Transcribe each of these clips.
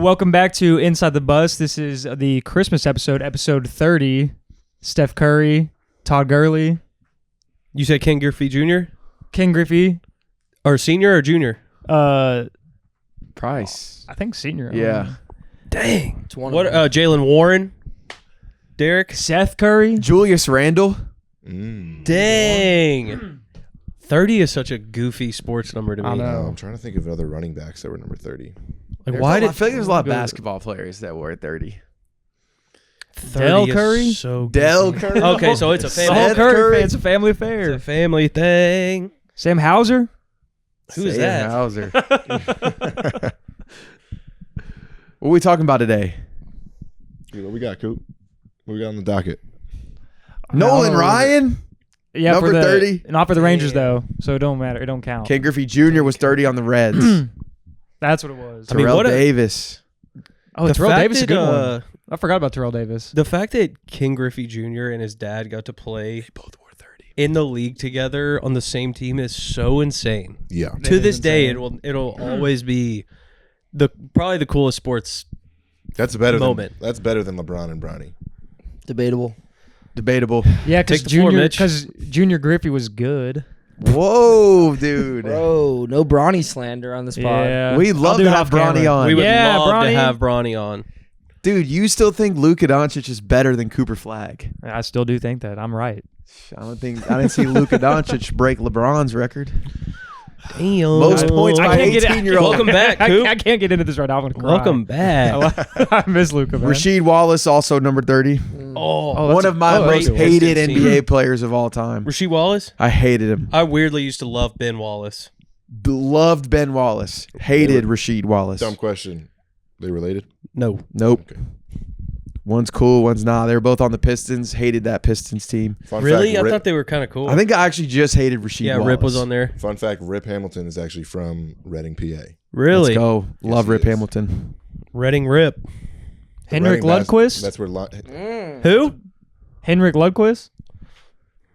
Welcome back to Inside the Bus. This is the Christmas episode, episode 30. Steph Curry, Todd Gurley. You said Ken Griffey Jr.? Ken Griffey. Or senior or junior? Price. I think senior. Yeah. Dang. It's one What? of them. Jalen Warren? Derek? Seth Curry. Julius Randle. Dang. 30 is such a goofy sports number to me. I know. I'm trying to think of other running backs that were number 30. Like, I did feel like there's a lot of Good. basketball players that were 30. 30 Dell is Curry? So Dell goofy. Curry. Okay, so it's a The family. whole Seth Curry Curry. fan. It's a family affair. It's a family thing. Sam Hauser. Who is Sam that? Hauser. What are we talking about today? What we got, Coop? What we got on the docket? Nolan know. Ryan. Yeah, Number for the, 30? Not for the Rangers, though, so it don't matter. It don't count. Ken Griffey Jr. was 30 on the Reds. That's what it was. I mean, Terrell what a- Davis. Oh, The Terrell fact Davis is a that, good one. I forgot about Terrell Davis. The fact that Ken Griffey Jr. and his dad got to play Both were 30. in the league together on the same team is so insane. Yeah. To is this day, insane. it'll always be probably the coolest sports. That's better Moment. that's better than LeBron and Bronny. Debatable. Debatable. Yeah, because Take the floor, Mitch. Junior Griffey was good. Whoa, dude. Bro, no Bronny slander on this pod. Yeah, We'd love I'll do to it have off camera. Bronny on. We would Yeah, love to Bronny. have Bronny on. Dude, you still think Luka Doncic is better than Cooper Flagg? I still do think that. I'm right. I didn't see Luka Doncic break LeBron's record. Damn. Most points I by can't get 18-year-old. Welcome back, Coop. I can't get into this right now. I'm gonna cry. Welcome back. I miss Luca, man. Rasheed Wallace, also number 30. Oh, Oh, that's One of my oh, most that's a hated Pistons NBA team. players of all time. Rasheed Wallace? I hated him. I weirdly used to love Ben Wallace. Loved Ben Wallace. Hated Rasheed Wallace. Dumb question. They related? No. Nope. Okay. One's cool, one's not. They were both on the Pistons. Hated that Pistons team. Fun Really? fact, I Rip, thought they were kind of cool. I think I actually just hated Rasheed yeah, Wallace. Rip was on there. Fun fact, Rip Hamilton is actually from Reading, PA. Really? Let's go. Love he Rip is. Hamilton. Reading Rip. Henrik Reading Lundqvist. That's where Who? Henrik Lundqvist.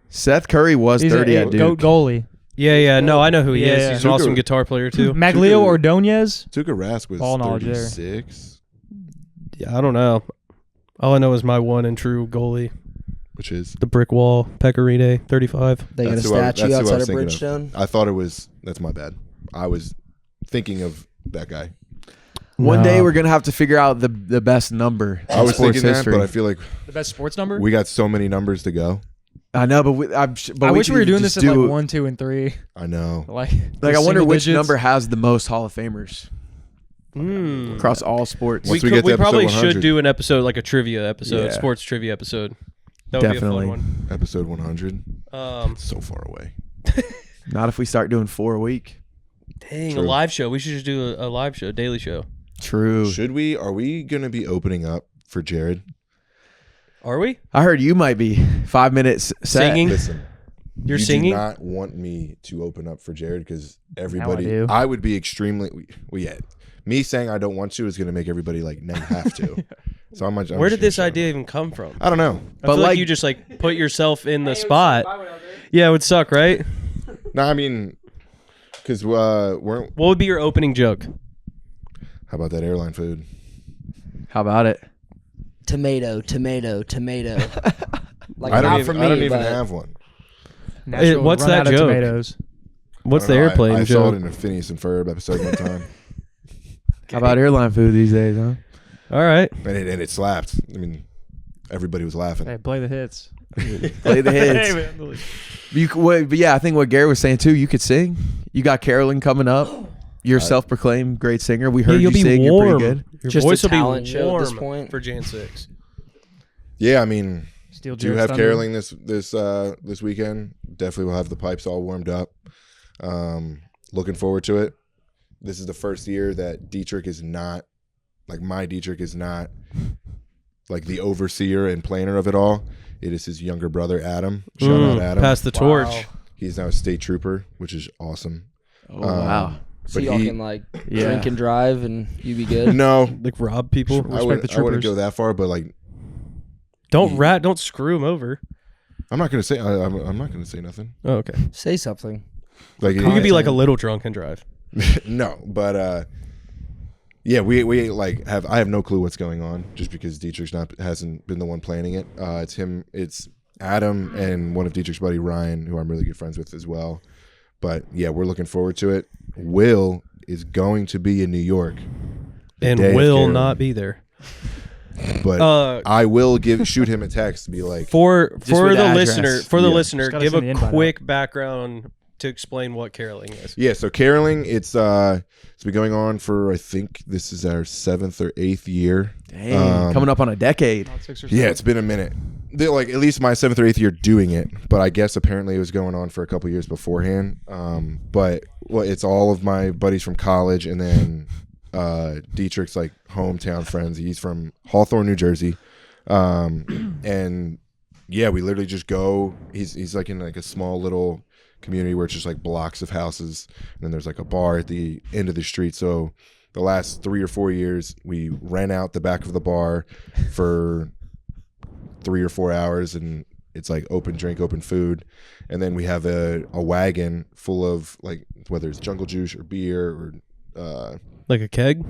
Seth Curry was He's 30 a at Duke. goalie. Yeah. No, I know who he Yeah. is. He's an Tuukka- awesome guitar player, too. Maglio Tuukka- Ordonez. Tuukka Rask was All knowledge there. 36, Yeah, I don't know. All I know is my one and true goalie, which is the brick wall, Pecorine, 35. They got a That's who I- statue that's who I outside was of thinking of. Bridgestone. I thought it was. That's my bad. I was thinking of that guy. One No. day we're going to have to figure out the best number in I was sports thinking history. that, but I feel like The best sports number. we got so many numbers to go. I know, but I wish could we were doing just this at do- like 1, 2, and 3. I know. Like Like, I just wonder single which digits. number has the most Hall of Famers Mm. across all sports. Once we get to we episode probably 100. should do an episode, like a trivia episode, Yeah. sports trivia episode. That would Definitely. be a fun Episode 100. one. So far away. Not if we start doing 4 a week. Dang, True. a live show. We should just do a live show, daily show. True. Should we? Are we going to be opening up for Jared? Are we? I heard you might be 5 minutes set. Singing? Listen. You're you singing? do not want me to open up for Jared because everybody. do. I would be extremely. Well, yeah. Me saying I don't want to is going to make everybody like now have to. So I'm. Where did this idea even come from? I don't know. I But feel like like- you just like put yourself in the spot. Yeah, it would suck, right? No, I mean, because we're. What would be your opening joke? How about that airline food? How about it? Tomato, tomato, tomato. Like I not don't for even. me, I don't even but have one. Natural What's run that out of joke? Tomatoes. What's I the don't know. airplane I saw joke? it in a Phineas and Ferb episode one time, How about airline food these days, huh? All right. and it slapped. I mean, everybody was laughing. Hey, play the hits. Play the hits. Hey, man. But yeah, I think what Gary was saying too, you could sing. You got Carolyn coming up. You're a self-proclaimed great singer. We heard you'll you be sing. warm. You're pretty good. Your Just a voice will be talent show at this warm point. for Jan 6. Yeah, I mean, Steel do you Jared's have Thunder. caroling this weekend? Definitely will have the pipes all warmed up. Looking forward to it. This is the first year that Dietrich is not like my Dietrich is not like the overseer and planner of it all. It is his younger brother Adam. Shout out Adam. Pass the torch. He's now a state trooper, which is awesome. Oh, wow. so But y'all he- can like Yeah. drink and drive and you be good. No, Like rob people. I Respect wouldn't, the I wouldn't troopers. go that far, but like Don't screw him over. I'm not gonna say I'm not gonna say nothing. Oh, okay. Say something. Like You could be like a little drunk and drive. no, but Yeah, we like have. I have no clue what's going on, just because Dietrich's hasn't been the one planning it. It's him. It's Adam and one of Dietrich's buddy Ryan, who I'm really good friends with as well. But yeah, we're looking forward to it. Will is going to be in New York, And day of will Carolyn. not be there. but I will shoot him a text to be like, For with the the address. listener, Yeah. listener, Just gotta give send the a invite quick background to explain what caroling is. yeah. So caroling, it's been going on for, I think this is our 7th or 8th year. Dang, coming up on a decade. About 6 or Yeah, 7. it's been a minute. They're like at least my 7th or 8th year doing it, but I guess apparently it was going on for a couple years beforehand. But it's all of my buddies from college, and then Dietrich's like hometown friends. He's from Hawthorne, New Jersey, and yeah, we literally just go. He's like in like a small little community where it's just like blocks of houses, and then there's like a bar at the end of the street. So the last 3 or 4 years, we rent out the back of the bar for 3 or 4 hours, and it's like open drink, open food, and then we have a wagon full of like whether it's jungle juice or beer or Like a keg?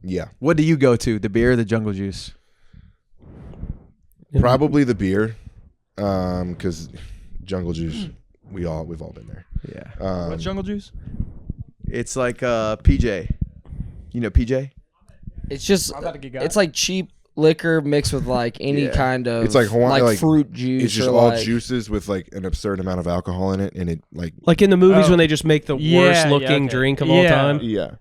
yeah, What do you go to? The beer or the jungle juice? probably the beer, because jungle juice we've all been there. Yeah. What's jungle juice? It's like PJ. You know PJ? It's just I'm about to get got. it's like cheap liquor mixed with like any Yeah. kind of It's like Hawaiian, like, fruit juice. It's just or all like, juices with like an absurd amount of alcohol in it, and it Like in the movies Oh. when they just make the Yeah, worst yeah, looking okay. drink of all Yeah. time. yeah.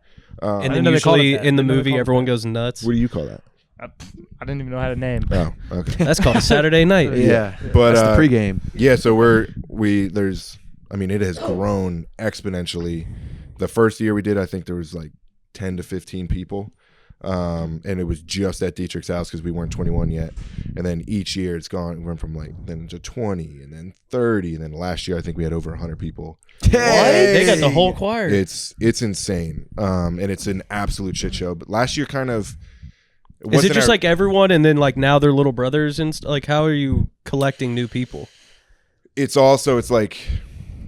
And didn't then know they called it usually that. in the Didn't know they movie called it everyone that. goes nuts. What do you call that? I didn't even know how to name. Oh, okay. That's called a Saturday night. Yeah. But That's the pregame. yeah, so it has grown exponentially. The first year we did, I think there was like 10 to 15 people. And it was just at Dietrich's house because we weren't 21 yet. And then each year it's went from like then to 20 and then 30. And then last year I think we had over 100 people. They got the whole choir. It's insane. And it's an absolute shit show. But last year kind of Is it just like everyone and then like now they're little brothers and like how are you collecting new people? it's also it's like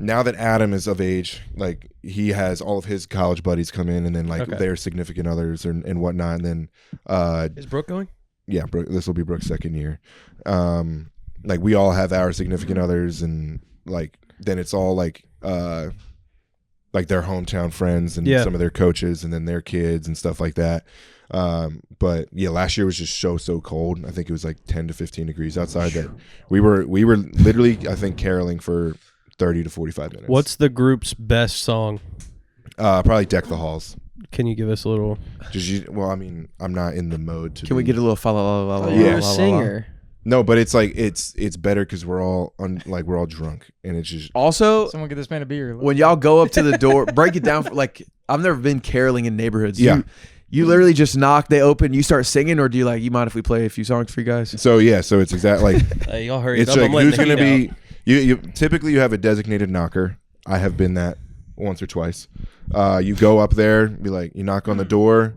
now that Adam is of age, like he has all of his college buddies come in, and then like Okay. their significant others and whatnot. And then Is Brooke going? yeah, this will be Brooke's second year. Like we all have our significant others, and like then it's all like their hometown friends and Yeah. some of their coaches, and then their kids and stuff like that. But yeah, last year was just so cold. I think it was like 10 to 15 degrees outside. That we were literally, I think, caroling for 30 to 45 minutes. What's the group's best song? Probably Deck the Halls. Can you give us a little? Well, I mean, I'm not in the mode to. Can we get a little follow? Oh, Yeah. you're a singer. No, but it's like it's better because we're all we're all drunk, and it's just Also, Someone get this man a beer. when y'all go up to the door, break it down. Like I've never been caroling in neighborhoods. Yeah. You literally just knock, they open, you start singing, or do you you mind if we play a few songs for you guys? so yeah. So it's exactly like Hey, y'all hurry it's up! like I'm letting who's the gonna heat be. out. You typically you have a designated knocker. I have been that once or twice. You go up there, be like, you knock on the door,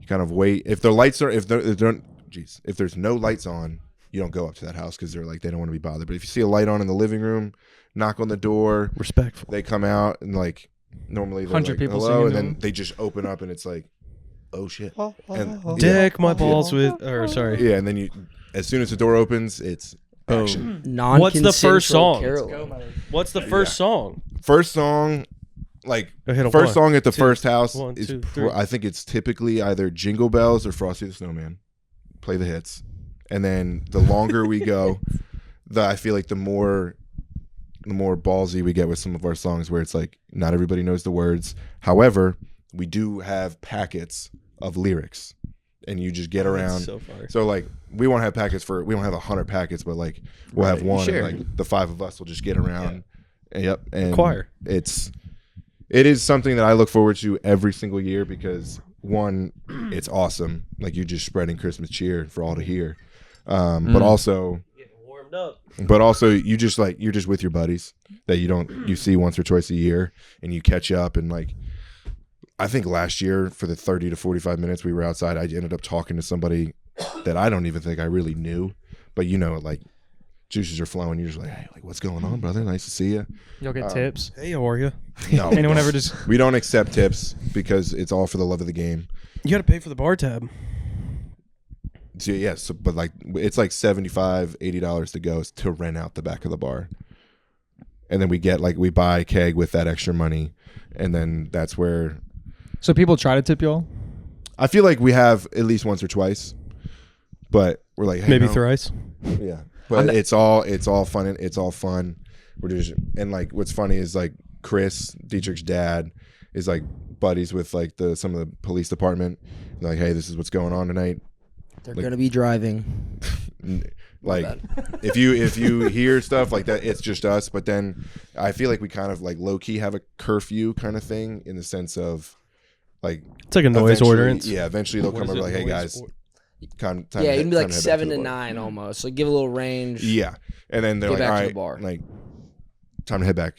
you kind of wait. If the lights are if there's no lights on, you don't go up to that house because they're like they don't want to be bothered. But if you see a light on in the living room, knock on the door. Respectful. They come out and like normally they're 100 like, people hello, singing and to then them. they just open up and it's like, oh shit. And, Deck my balls with, or sorry. yeah, and then as soon as the door opens, it's action. What's the first song? Go, Mike. What's the first song? First song, like Go hit 'em. first One, song at the two, first house one, is two, three. I think it's typically either Jingle Bells or Frosty the Snowman. Play the hits, and then the longer we go, I feel like the more ballsy we get with some of our songs, where it's like not everybody knows the words. However, we do have packets of lyrics, and you just get around. So far. So like we won't have packets we don't have 100 packets, but like we'll have one, Share. and like the five of us will just get around. And, yep, and Choir. It is something that I look forward to every single year because one, it's awesome. Like you're just spreading Christmas cheer for all to hear. But also Warmed up. you're just with your buddies that you see once or twice a year, and you catch up. And like I think last year for the 30 to 45 minutes we were outside, I ended up talking to somebody that I don't even think I really knew, but like juices are flowing. You're just like, hey, like, what's going on, brother? Nice to see you. You'll get tips. Hey, how are you? No, we Anyone don't. ever just We don't accept tips because it's all for the love of the game. You got to pay for the bar tab. So yes, but like it's like $75, $80 to go to rent out the back of the bar, and then we buy a keg with that extra money, and then that's where so people try to tip y'all? I feel like we have at least once or twice, but we're like, hey, Maybe no. thrice. Yeah, but it's all fun. It's all fun. We're just and like what's funny is like Chris Dietrich's dad is like buddies with like some of the police department. They're like, hey, this is what's going on tonight. They're gonna be driving. Like if you hear stuff like that, it's just us. But then I feel like we kind of like low key have a curfew kind of thing in the sense of like It's like a noise eventually- ordinance. Yeah, eventually they'll What come is over it? like, hey Noise guys, or- time Yeah, to it'd be like head back 7 the to bar. 9 almost. So give a little range. Yeah, and then they're Get like, back all to the right, bar. like time to head back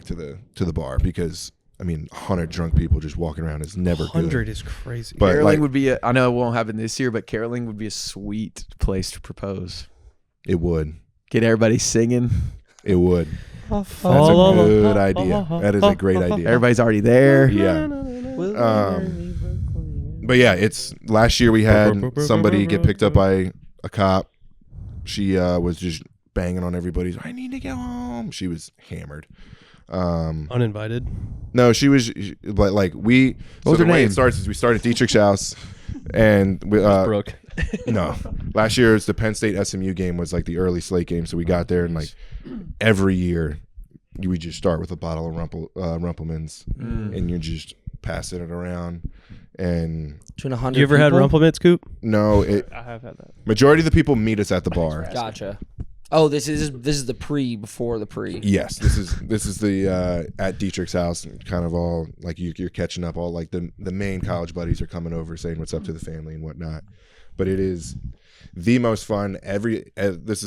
to the bar because I mean 100 drunk people just walking around is never 100 good. is crazy. But Caroling like would be. I know it won't happen this year, but caroling would be a sweet place to propose. it would. Get everybody singing. It would. That's a good idea. That is a great idea. Everybody's already there. Yeah. But yeah, it's last year we had somebody get picked up by a cop. She was just banging on everybody's. I need to get home. She was hammered. Uninvited. No, she was. But like we. What was so her the way name? it starts is we start at Dietrich's house, and we, Brooke. no, last year's the Penn State SMU game was like the early slate game. So we got there and like every year we just start with a bottle of Rumpelmans and you're just passing it around. And Between 100 You ever had people? Rumplemint, Scoop? no, I have had that. majority of the people meet us at the bar. Gotcha. Oh, this is the before the pre. Yes, this is the at Dietrich's house, and kind of all like you're catching up. All like the main college buddies are coming over, saying what's up to the family and whatnot. But it is the most fun. This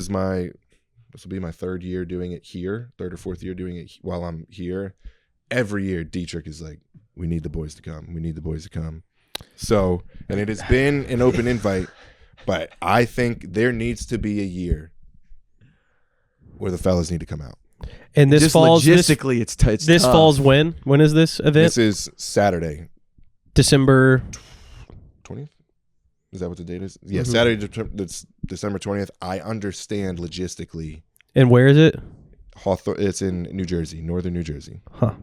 will be my third year doing it here, third or fourth year doing it while I'm here. Every year, Dietrich is like, we need the boys to come. We need the boys to come. So, and it has been an open invite, but I think there needs to be a year where the fellas need to come out. And this Just falls logistically, it's this tough. falls when? When is this event? This is Saturday, December. 20th. Is that what the date is? Yeah, Mhm. Saturday, December 20th. I understand logistically. And where is it? It's in New Jersey, northern New Jersey. Huh.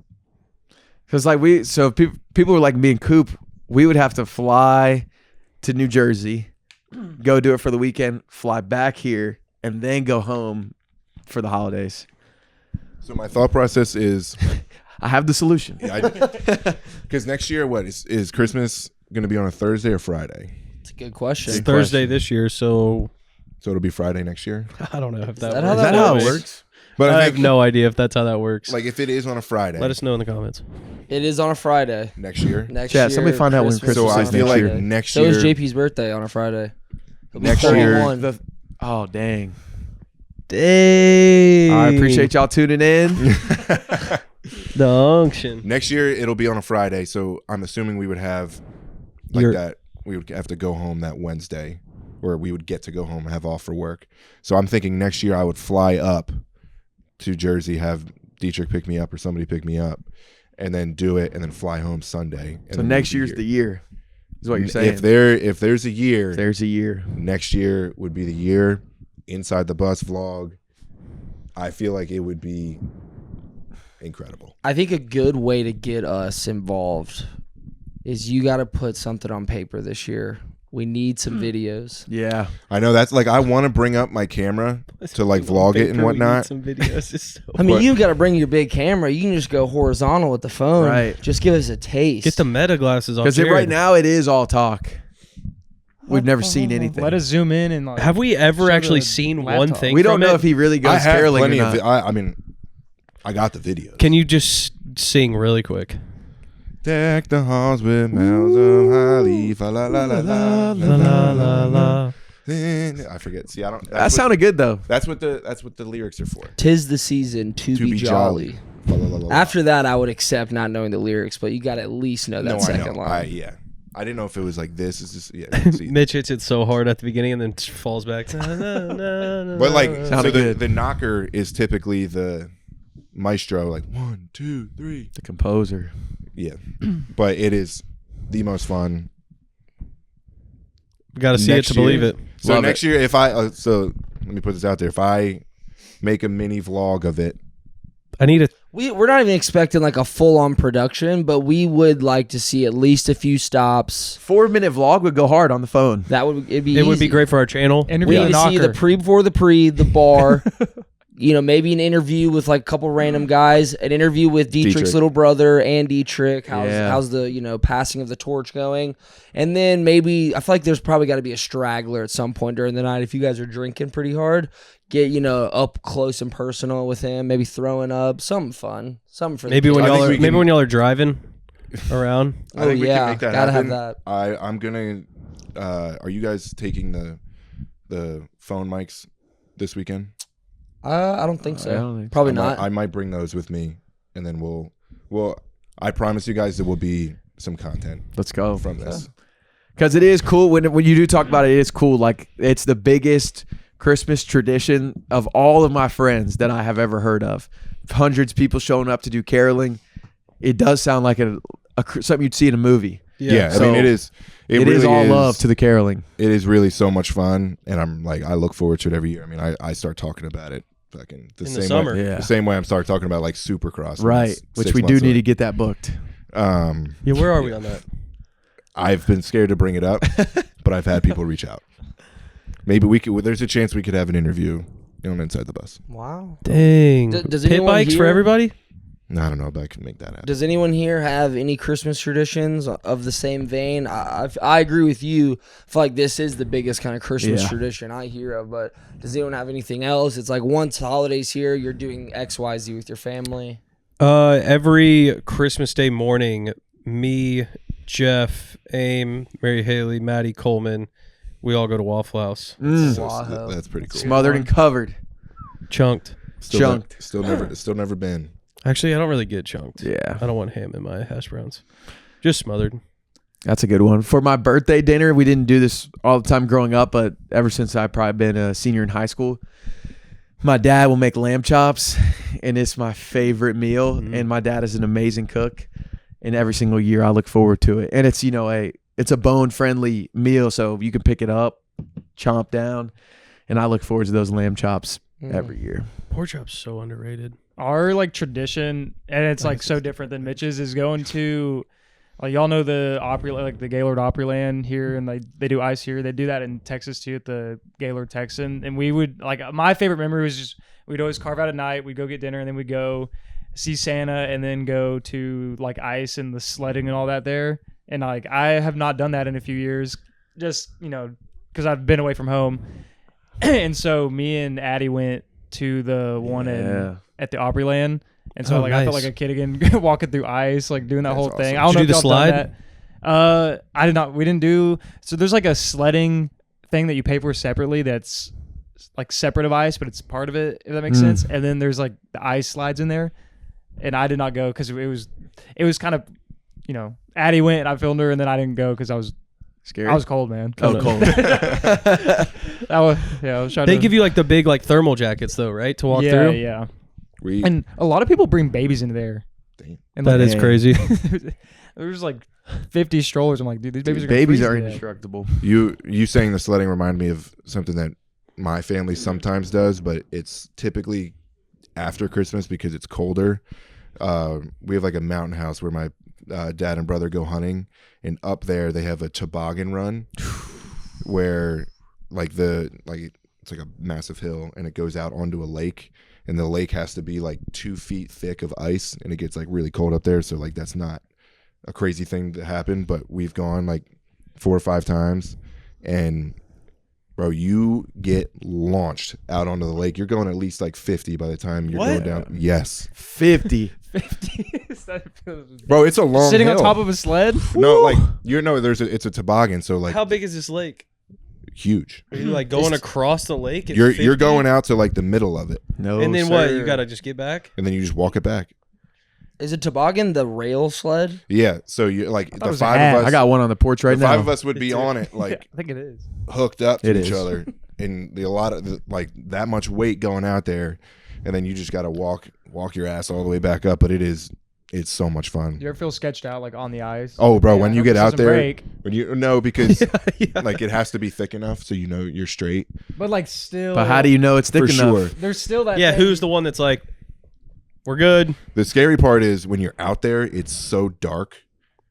Because like people were like me and Coop, we would have to fly to New Jersey, go do it for the weekend, fly back here, and then go home for the holidays. So my thought process is, I have the solution. because next year, what is Christmas going to be on a Thursday or Friday? It's a good question. It's Thursday this year, so So it'll be Friday next year. I don't know if that, that works. how Is that how it works? But I I have think, no idea if that's how that works. like, if it is on a Friday, Let us know in the comments. It is on a Friday. next year. Next Yeah, year. somebody find out when Christmas So I is feel next like year. next So year. is JP's birthday on a Friday. Next year. 41. Oh dang! Dang. I appreciate y'all tuning in. the unction. Next year it'll be on a Friday, so I'm assuming we would have like You're- that. We would have to go home that Wednesday, or we would get to go home and have off for work. So I'm thinking next year I would fly up to Jersey, have Dietrich pick me up or somebody pick me up, and then do it, and then fly home Sunday. And So then next leave year's the year, is what you're saying. If there's a year, There's a year. next year would be the year. Inside the Bus vlog, I feel like it would be incredible. I think a good way to get us involved is you got to put something on paper this year. We need some videos. Yeah. I know that's like I want to bring up my camera to like vlog it and whatnot. Some videos. It's so I mean, But- you got to bring your big camera. You can just go horizontal with the phone. Right. Just give us a taste. Get the meta glasses off. Because Jared. right now it is all talk. We've never seen anything. Let us zoom in and like. Have we ever show actually the seen one laptop. thing? We don't from know it? if he really I goes have caroling or plenty not. of. I mean, I got the videos. Can you just sing really quick? Deck the halls with mounds of holly, fa la la la la la la la la. I forget. See, I don't. That sounded good though. That's what the lyrics are for. 'Tis the season to be jolly. Fa la la la la. After that, I would accept not knowing the lyrics, but you got to at least know that no, I second know. line. Yeah. I didn't know if it was like this. It's just see. Mitch hits it so hard at the beginning and then falls back. But like, so the knocker is typically the maestro, like 1, 2, 3. The composer. Yeah, but it is the most fun. Got to see it to believe it. So Love next year, if I so let me put this out there, if I make a mini vlog of it, I need a. We're not even expecting like a full on production, but we would like to see at least a few stops. 4-minute vlog would go hard on the phone. That would It would be great for our channel. We Interview need the to see knocker. the bar. Maybe an interview with like a couple random guys, an interview with Dietrich's little brother and Dietrich. How's the passing of the torch going? And then maybe I feel like there's probably got to be a straggler at some point during the night if you guys are drinking pretty hard. Get up close and personal with him, maybe throwing up, something fun, something for maybe the when kids. y'all are driving around. I think we can yeah, make that gotta happen. have that. I'm gonna. Are you guys taking the phone mics this weekend? I don't think so. I don't think so. Probably not. I might bring those with me, and then we'll. I promise you guys there will be some content Let's go. from this. Because it is cool when you do talk about it. It is cool. Like, it's the biggest Christmas tradition of all of my friends that I have ever heard of. Hundreds of people showing up to do caroling. It does sound like something you'd see in a movie. Yeah, So I mean it is. It really is all love to the caroling. It is really so much fun, and I look forward to it every year. I mean, I start talking about it fucking In the same summer. way, Yeah. the same way I'm start talking about like Supercross, and Right. it's Which 6 we do months need away. to get that booked. Yeah, where are we on that? I've been scared to bring it up, but I've had people reach out. Maybe we could. There's a chance we could have an interview on Inside the Bus. Wow. Dang. Does Pit anyone bikes for here- everybody? No, I don't know if I can make that happen. Does anyone here have any Christmas traditions of the same vein? I agree with you. I feel like this is the biggest kind of Christmas tradition I hear of, but does anyone have anything else? It's like once holidays here, you're doing X, Y, Z with your family. Every Christmas Day morning, me, Jeff, Aim, Mary Haley, Maddie Coleman, we all go to Waffle House. Wow. That's pretty cool. Smothered and covered. Chunked. Chunked. Still never been. Actually, I don't really get chunked. Yeah. I don't want ham in my hash browns. Just smothered. That's a good one. For my birthday dinner, we didn't do this all the time growing up, but ever since I've probably been a senior in high school, my dad will make lamb chops, and it's my favorite meal. And my dad is an amazing cook, and every single year I look forward to it. And it's it's a bone-friendly meal, so you can pick it up, chomp down, and I look forward to those lamb chops every year. Pork chop's so underrated. Our tradition, and it's so different than Mitch's, is going to y'all know the the Gaylord Opryland here, and they do ice here. They do that in Texas too at the Gaylord Texan. And we would my favorite memory was just we'd always carve out a night. We'd go get dinner, and then we'd go see Santa, and then go to ice and the sledding and all that there. And I have not done that in a few years, just because I've been away from home. And so me and Addie went to the one at the Opryland, and so I felt like a kid again, walking through ice, doing that whole thing. I don't know Did you if do the y'all slide? done that. I did not. We didn't do. So there's a sledding thing that you pay for separately. That's separate of ice, but it's part of it. If that makes sense. And then there's the ice slides in there, and I did not go because it was kind of Addie went and I filmed her, and then I didn't go because I was Scared? I was cold, man. Oh, cold. That was I was trying They to give you the big thermal jackets though, right, to walk through? Yeah. And a lot of people bring babies into there. Damn. And That is crazy. There's 50 strollers. I'm like, dude, these babies Babies are are gonna freeze to death. indestructible. You saying the sledding reminded me of something that my family sometimes does, but it's typically after Christmas because it's colder. We have a mountain house where my dad and brother go hunting, and up there they have a toboggan run where it's a massive hill, and it goes out onto a lake, and the lake has to be 2 feet thick of ice, and it gets really cold up there. So that's not a crazy thing to happen, but we've gone 4 or 5 times, and bro, you get launched out onto the lake. You're going at least 50 by the time you're going down. Yes, 50. 50. bro, it's a long Sitting hill. on top of a sled? No, it's a toboggan, so How big is this lake? huge. Are you going across the lake? At You're 50? going out to the middle of it, No, And then sir. what? You gotta just get back. and then you just walk it back. Is a toboggan the rail sled? Yeah, so you like it the was a 5 hat. of us. I got one on the porch right the now. 5 of us would be on it, like I think it is. hooked up to It each is. other, and a lot of like that much weight going out there, and then you just got to walk your ass all the way back up. But it's so much fun. Do you ever feel sketched out like on the ice? Oh, bro, Yeah, when I you hope get this out doesn't there, break. when you no, because Yeah. like it has to be thick enough so you know you're straight. But like still. But how do you know it's thick For enough? sure. There's still that. Yeah, thing- who's the one that's like, we're good? The scary part is when you're out there, it's so dark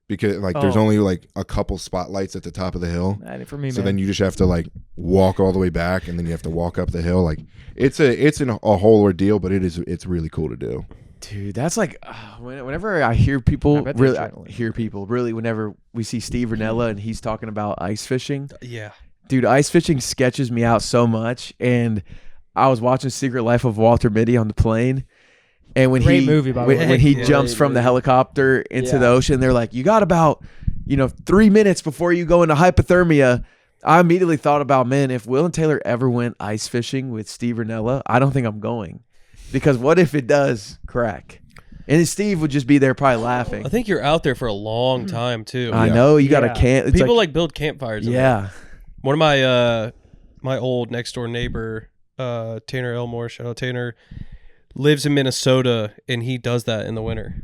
because like there's Oh. only like a couple spotlights at the top of the hill. That ain't for me, So man. then you just have to like walk all the way back, and then you have to walk up the hill. Like it's a whole ordeal, but it's really cool to do. Dude, that's like whenever I hear people I bet really there's adrenaline. really whenever we see Steve Ranella and he's talking about ice fishing. Yeah. Dude, ice fishing sketches me out so much. And I was watching Secret Life of Walter Mitty on the plane. And when Great he movie, by the when, way. when he Yeah. jumps Great from the movie. helicopter into Yeah. the ocean, they're like, you got about 3 minutes before you go into hypothermia. I immediately thought about, man, if Will and Taylor ever went ice fishing with Steve Ranella, I don't think I'm going. Because what if it does crack? And Steve would just be there probably laughing. I think you're out there for a long time too. I Yeah. know you got to Yeah. camp. It's People like, like build campfires. in there. yeah. One of my my old next door neighbor, Tanner Elmore, shout out Tanner, lives in Minnesota, and he does that in the winter.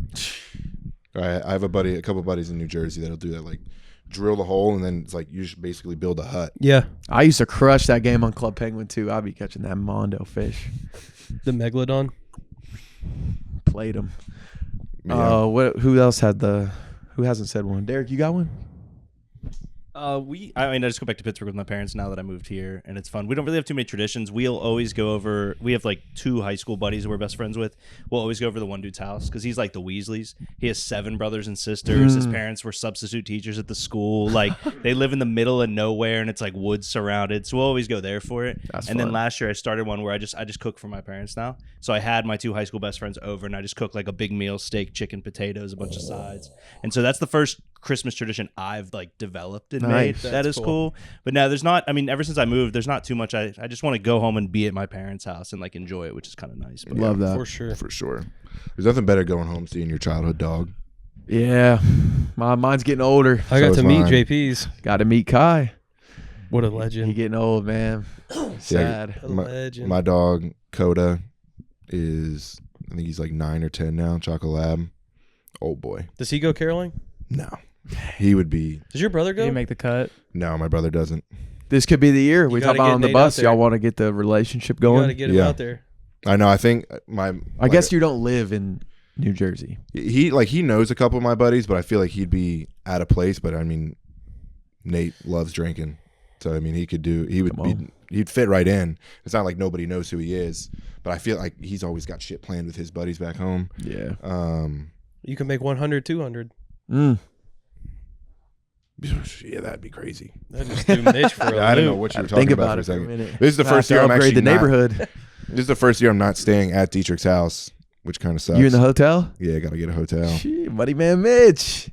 I have a couple buddies in New Jersey that'll do that. Like drill the hole, and then it's like you just basically build a hut. Yeah, I used to crush that game on Club Penguin too. I'd be catching that Mondo fish. the megalodon. Played them. Yeah. Who else had who hasn't said one? Derek, you got one? I just go back to Pittsburgh with my parents now that I moved here, and it's fun. We don't really have too many traditions. We'll always go over. We have like 2 high school buddies who we're best friends with. We'll always go over to the one dude's house because he's like the Weasleys. He has 7 brothers and sisters. His parents were substitute teachers at the school. Like they live in the middle of nowhere, and it's like woods surrounded. So we'll always go there for it. That's and then fun. last year I started one where I just cook for my parents now. So I had my 2 high school best friends over, and I just cook like a big meal: steak, chicken, potatoes, a bunch of sides. And so that's the first Christmas tradition I've like developed and made. Nice. That is cool. But now there's not, I mean, ever since I moved, there's not too much. I just want to go home and be at my parents' house and like enjoy it, which is kind of nice. But Love that. For sure. For sure. There's nothing better going home seeing your childhood dog. Yeah. Mine's getting older. I got So to is meet mine. JP's. Got to meet Kai. What a He legend. getting old, man. Sad. A legend. My dog Coda is, I think he's like 9 or 10 now. Chocolate Lab. Old boy. Does he go caroling? No, he would be. Does your brother Did go? you make the cut? No, my brother doesn't. This could be the year. We talk gotta about get on the Nate bus. out there. Y'all want to get the relationship You gotta going? get him Yeah. out there. I know. I think I guess you don't live in New Jersey. he knows a couple of my buddies, but I feel like he'd be out of place. But I mean, Nate loves drinking, so I mean he'd fit right in. It's not like nobody knows who he is, but I feel like he's always got shit planned with his buddies back home. Yeah. You can make 100, 200. Yeah, that'd be crazy. I just threw Mitch for a I don't know loop. what you were Think talking about about it for a for a second. minute. This is the Might have first to year I'm upgrade actually the not- neighborhood. This is the first year I'm not staying at Dietrich's house, which kind of sucks. You in the hotel? Yeah, I gotta get a hotel. Shit, buddy man Mitch.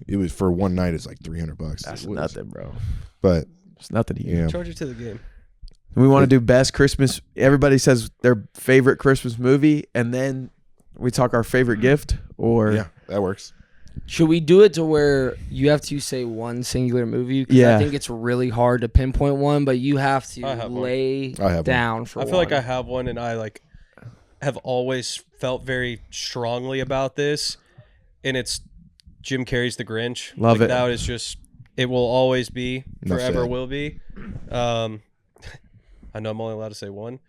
It was for one night. It's like $300. That's It was- nothing, bro. But It's nothing to you. yeah, Charge it to the game. We want to do best Christmas. Everybody says their favorite Christmas movie, and then we talk our favorite gift. Or yeah, that works. Should we do it to where you have to say one singular movie? 'Cause Yeah. I think it's really hard to pinpoint one, but you have I to have one. lay I have one. down for I one. feel like I have one, and I like have always felt very strongly about this, and it's Jim Carrey's The Grinch. Love it. That is just, it will always be, Enough forever said. will be. I know I'm only allowed to say one,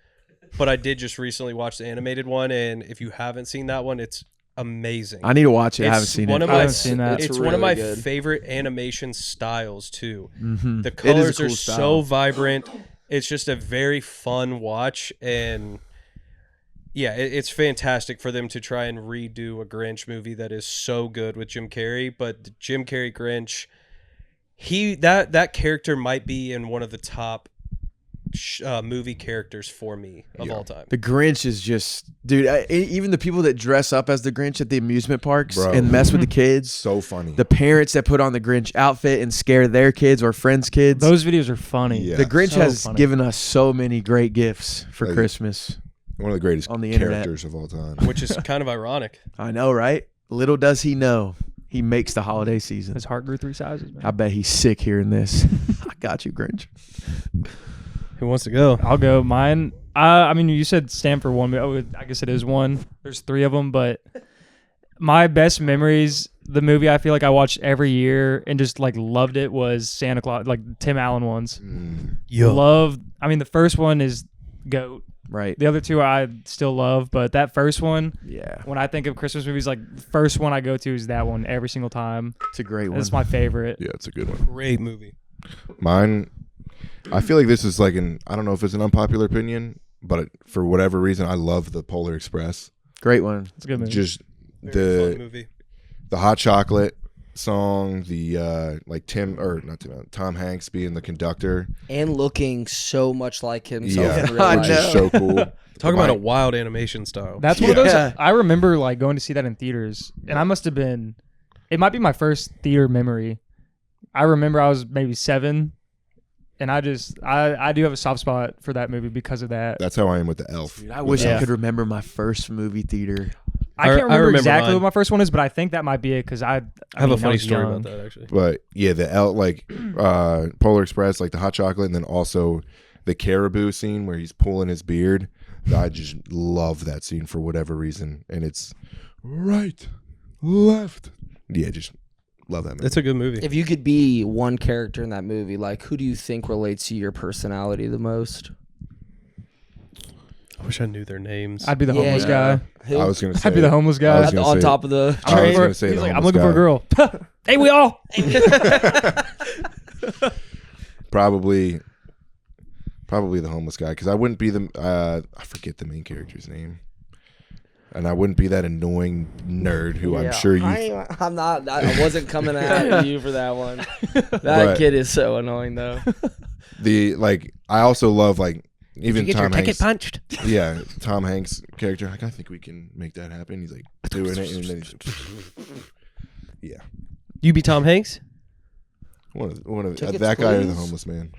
but I did just recently watch the animated one, and if you haven't seen that one, it's amazing. I need to watch it. I haven't It's seen one it. of I my, haven't seen that. It's It's one of really my good. favorite animation styles too. Mhm. The It is a colors cool are style. so vibrant. It's just a very fun watch, and yeah, it's fantastic for them to try and redo a Grinch movie that is so good with Jim Carrey. But the Jim Carrey Grinch, that character might be in one of the top movie characters for me of all time. The Grinch is just, dude. Even the people that dress up as the Grinch at the amusement parks Bro. and mess with the kids. So funny. The parents that put on the Grinch outfit and scare their kids or friends' kids. Those videos are funny. Yeah. The Grinch So has funny. given us so many great gifts for Like- Christmas. One of the greatest On the internet. characters of all time. which is kind of ironic. I know, right? Little does he know, he makes the holiday season. His heart grew 3 sizes, man. I bet he's sick hearing this. I got you, Grinch. Who wants to go? I'll go. Mine. I mean, you said Stanford one, but I guess it is one. There's 3 of them, but my best memories, the movie I feel like I watched every year and just like loved it, was Santa Claus, like Tim Allen ones. Loved. I mean, the first one is GOAT. Right. The other 2 I still love, but that first one, Yeah. when I think of Christmas movies, like the first one I go to is that one every single time. It's a great one. It's my favorite. Yeah, it's a good one. Great movie. Mine, I feel like this is like I don't know if it's an unpopular opinion, but for whatever reason, I love the Polar Express. Great one. It's a good movie. Just Very fun movie. the hot chocolate song, the like Tom Hanks being the conductor. And looking so much like himself Yeah, in real life. which is so cool. Talk about a wild animation style. That's one of those. Yeah. I remember like going to see that in theaters, and I must have been. It might be my first theater memory. I remember I was maybe 7, and I do have a soft spot for that movie because of that. That's how I am with the Elf. Dude, I wish Yeah. I could remember my first movie theater. I can't remember, remember exactly mine. what my first one is, but I think that might be it because I have mean, a funny was story young. about that actually. But yeah, the Polar Express, like the hot chocolate, and then also the caribou scene where he's pulling his beard. I just love that scene for whatever reason, and it's right, left. Yeah, just love that movie. It's a good movie. If you could be one character in that movie, like who do you think relates to your personality the most? I wish I knew their names. I'd be the Yeah, homeless yeah. guy. Who? I was gonna say I'd be the homeless guy. was gonna on say- top of the I was train. gonna say He's the like, I'm homeless looking for a guy. girl. Hey, we all. Probably the homeless guy, because I wouldn't be I forget the main character's name, and I wouldn't be that annoying nerd who I'm sure you. I'm not. I wasn't coming at you for that one. That But- kid is so annoying though. I also love even Tom Hanks. punched. Yeah, Tom Hanks' character. Like, I think we can make that happen. He's like doing it, and then yeah, You be Tom Hanks? one of Tickets, that guy or the please? homeless man.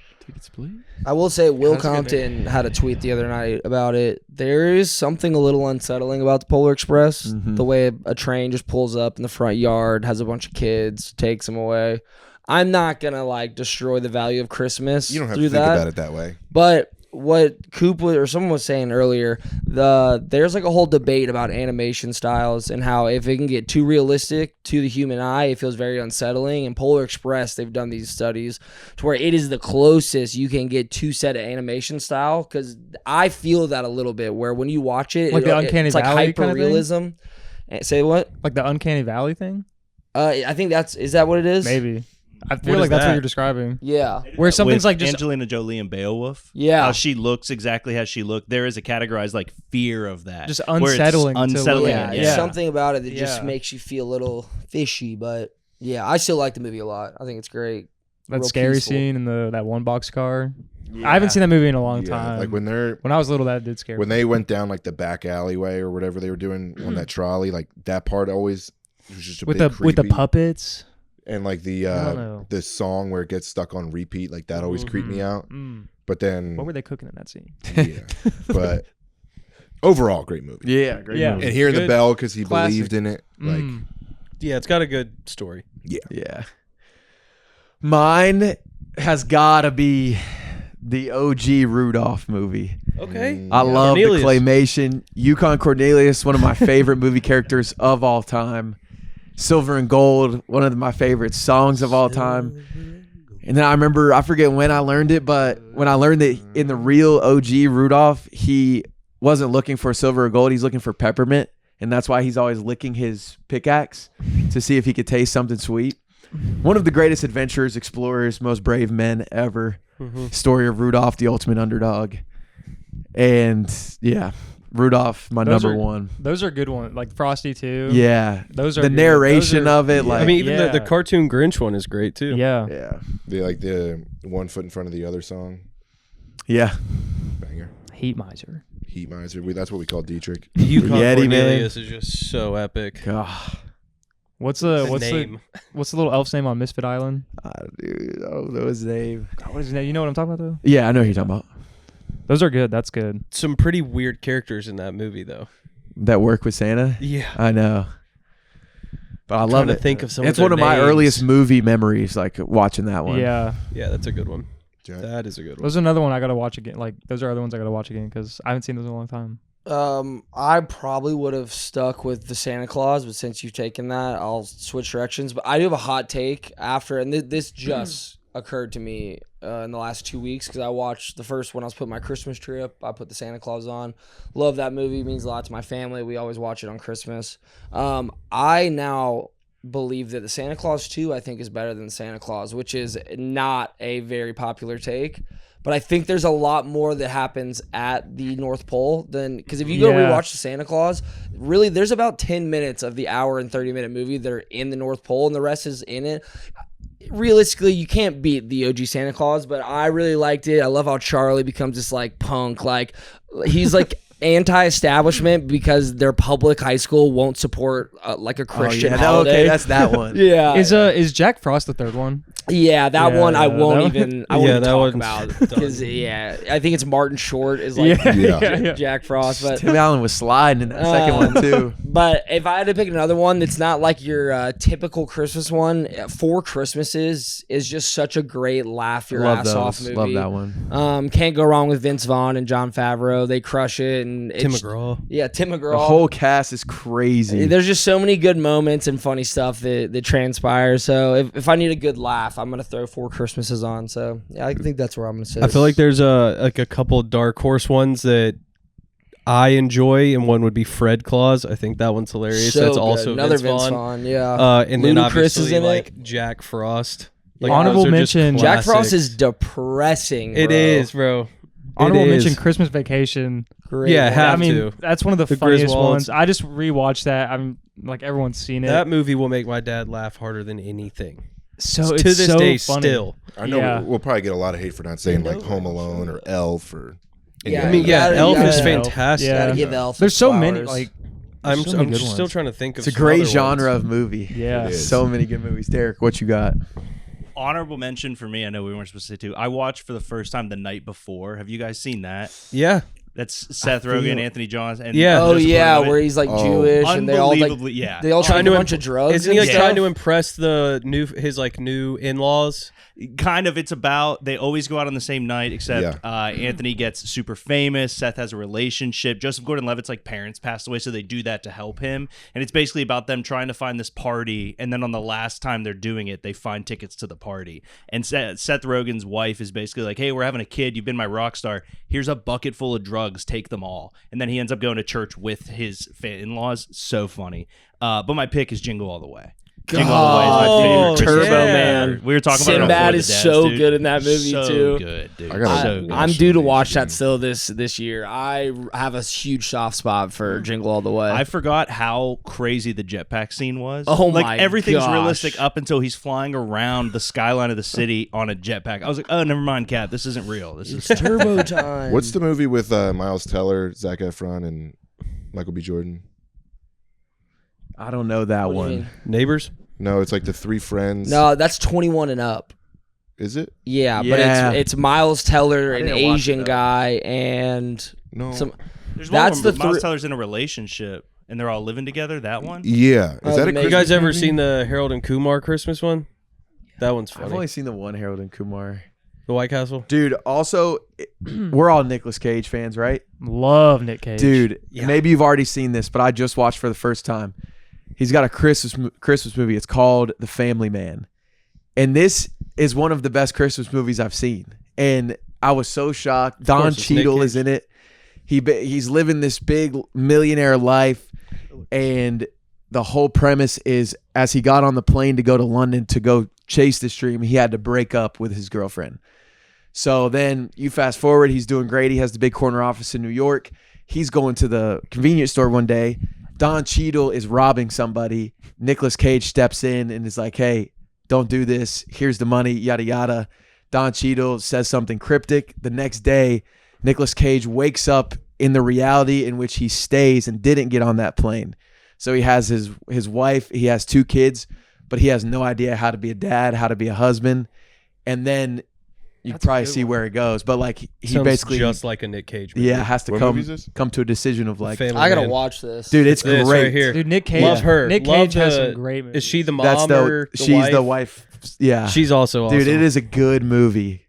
I will say, Will That's a good Compton had a tweet the other night about it. There is something a little unsettling about the Polar Express. Mhm. The way a train just pulls up in the front yard, has a bunch of kids, takes them away. I'm not gonna destroy the value of Christmas You don't have through to think that. about it that way. But what Coop or someone was saying earlier, there's a whole debate about animation styles and how if it can get too realistic to the human eye, it feels very unsettling. And Polar Express, they've done these studies to where it is the closest you can get to set of animation style. Because I feel that a little bit where when you watch it, Like the Uncanny it's like Valley hyper kind of thing? realism. Say what? Like the Uncanny Valley thing? I think is that what it is? Maybe. I feel What like is that's what that? you're describing. Yeah. Where something's With like just Angelina Jolie and Beowulf. Yeah. How she looks exactly how she looked. There is a categorized fear of that. Just where it's unsettling to Unsettling. Yeah, look it's Yeah. something about it that just Yeah. makes you feel a little fishy. But yeah, I still like the movie a lot. I think it's great. that real scary peaceful. scene in that one box car. I haven't seen that movie in a long Yeah, time. like when I was little, that did scare me. when they went down the back alleyway or whatever they were doing on that trolley, that part always was just a with bit the creepy. puppets. And I don't know. the song where it gets stuck on repeat, that always creeped me out. But then What were they cooking in that scene? yeah, but overall, great movie. Yeah, great Yeah. movie. And hearing the Good bell because he classic. believed in it, Yeah, it's got a good story. Yeah. Mine has got to be the OG Rudolph movie. Okay. I love Cornelius. the claymation. Yukon Cornelius, one of my favorite movie characters of all time. Silver and Gold, one of my favorite songs of all time. And then I forget when I learned it, but when I learned that in the real OG Rudolph, he wasn't looking for silver or gold, he's looking for peppermint. And that's why he's always licking his pickaxe to see if he could taste something sweet. One of the greatest adventurers, explorers, most brave men ever. Story of Rudolph, the ultimate underdog. And yeah, Rudolph, my Those number are- one. Those are good ones. Like Frosty too. Yeah. Those are the good. narration Those are- of it. yeah. Like, I mean, even the Yeah. cartoon Grinch one is great too. Yeah. yeah. the 1 foot in front of the other song, Yeah. banger. Heat miser. Heat miser. That's what we call Dietrich. Yukon Yeti, man. Cornelius is just so epic. God. What's The the name. what's the little elf's name on Misfit Island? Dude, I don't know his name. God, what is his name? You know what I'm talking about though? Yeah, I know who you're talking about. Those are good. That's good. Some pretty weird characters in that movie, though. That work with Santa. Yeah. I know. But I love to it. think of some It's of one of my names. earliest movie memories, like watching that one. Yeah. Yeah, that's a good one. Jack? That is a good one. Those are another one I gotta watch again. Like those are other ones I gotta watch again because I haven't seen those in a long time. I probably would have stuck with the Santa Claus, but since you've taken that, I'll switch directions. But I do have a hot take after, and this just occurred to me in the last 2 weeks because I watched the first one. I was putting my Christmas tree up. I put the Santa Claus on. Love that movie. It means a lot to my family. We always watch it on Christmas. I now believe that the Santa Claus 2 I think is better than Santa Claus, which is not a very popular take. But I think there's a lot more that happens at the North Pole than because if you go rewatch the Santa Claus, really there's about 10 minutes of the hour and 30-minute movie that are in the North Pole and the rest is in it. Realistically, you can't beat the OG Santa Claus, but I really liked it. I love how Charlie becomes this like punk, like he's like anti-establishment because their public high school won't support like a Christian holiday. Okay, that's that one. Yeah. Is Jack Frost the third one? Yeah, that one I won't that even. I won't that talk one's about because I think it's Martin Short is like Yeah. Jack Frost, but Tim Allen was sliding in that second one too. But if I had to pick another one that's not like your typical Christmas one, Four Christmases is just such a great laugh your Love ass those. off movie. Love that one. Can't go wrong with Vince Vaughn and Jon Favreau. They crush it. And Tim it's, McGraw. Yeah, Tim McGraw. The whole cast is crazy. There's just so many good moments and funny stuff that transpires. So if I need a good laugh, I'm gonna throw Four Christmases on. So yeah, I think that's where I'm gonna sit. I feel like there's a couple dark horse ones that I enjoy, and one would be Fred Claus. I think that one's hilarious. So That's good. also Another Vince Vaughn. Vaughn. Yeah. And then Ludacris obviously is in like it. Jack Frost. Like, Honorable those are just mention- Jack Frost classics. is depressing. It bro. is, bro. Honorable It is. mention Christmas Vacation. Great. Yeah, one. have I mean, to. that's one of the The funniest Griswolds. ones. I just rewatched that. I'm like everyone's seen it. That movie will make my dad laugh harder than anything. so To it's this so day, funny. still. I know Yeah. we'll probably get a lot of hate for not saying like Home Alone or Elf or. Yeah, I mean, you gotta- Elf you is gotta- fantastic. Yeah. Gotta give Elf There's his so many. flowers. Like I'm so many good just still ones. trying to think of. It's a some great other genre ones. of movie. Yeah. It is. So many good movies. Derek, what you got? Honorable mention for me. I know we weren't supposed to say too. I watched for the first time The Night Before. Have you guys seen that? Yeah. That's Seth Rogen, Anthony Johnson, and Yeah. Oh Joseph yeah, Gordon-Levitt. where he's like Oh. Jewish and they all like Unbelievably, yeah. they all try Trying to to do a bunch of drugs. Isn't he and like stuff? trying to impress the new in-laws? Kind of. It's about they always go out on the same night, except Anthony gets super famous. Seth has a relationship. Joseph Gordon-Levitt's like parents passed away, so they do that to help him. And it's basically about them trying to find this party, and then on the last time they're doing it, they find tickets to the party. And Seth Rogen's wife is basically like, "Hey, we're having a kid. You've been my rock star. Here's a bucket full of drugs. Take them all." And then he ends up going to church with his in-laws. So funny. But my pick is Jingle All the Way. Jingle All the Way is my favorite Christmas Turbo movie Man. ever. We were talking about it Sinbad before the is dads, so dude. good in that movie So too. good, dude. I gotta So good. I'm watch due to these watch that again. still this year. I have a huge soft spot for Jingle All the Way. I forgot how crazy the jetpack scene was. Oh like my everything's gosh. realistic up until he's flying around the skyline of the city on a jetpack. I was like, oh, never mind, Cat. This isn't real. This is Turbo time. What's the movie with Miles Teller, Zac Efron, and Michael B. Jordan? I don't know that What do you one. mean? Neighbors? No, it's like the three friends. No, that's 21 and up. Is it? Yeah, Yeah. but it's Miles Teller, I an didn't watch Asian it, though. guy, and No. some. There's That's one where the Miles thr- Teller's in a relationship and they're all living together. That one. Yeah. Is Oh, that the a Maze You guys ever movie? seen the Harold and Kumar Christmas one? That one's I've funny. only seen the one Harold and Kumar. The White Castle? Dude, also, we're all Nicolas Cage fans, right? Love Nick Cage. Dude, Yeah. maybe you've already seen this, but I just watched for the first time. He's got a Christmas movie. It's called The Family Man. And this is one of the best Christmas movies I've seen. And I was so shocked. Don course, it's Nick Cheadle is Cage. in it. He's living this big millionaire life. And the whole premise is as he got on the plane to go to London to go chase this dream, he had to break up with his girlfriend. So then you fast forward, he's doing great. He has the big corner office in New York. He's going to the convenience store one day. Don Cheadle is robbing somebody. Nicolas Cage steps in and is like, hey, don't do this. Here's the money, yada, yada. Don Cheadle says something cryptic. The next day, Nicolas Cage wakes up in the reality in which he stays and didn't get on that plane. So he has his wife. He has 2 kids, but he has no idea how to be a dad, how to be a husband. And then you can That's a probably good see one. where it goes. But like he Sounds basically just like a Nick Cage movie. has to What movie is this? come to a decision of like, Family I gotta Man. watch this, dude, it's This great. right here. Dude, Nick Cage. Love her. Nick Love Cage has the- some great movies. Is she the mom That's or the she's wife? the wife. Yeah, She's also awesome. dude, it is a good movie.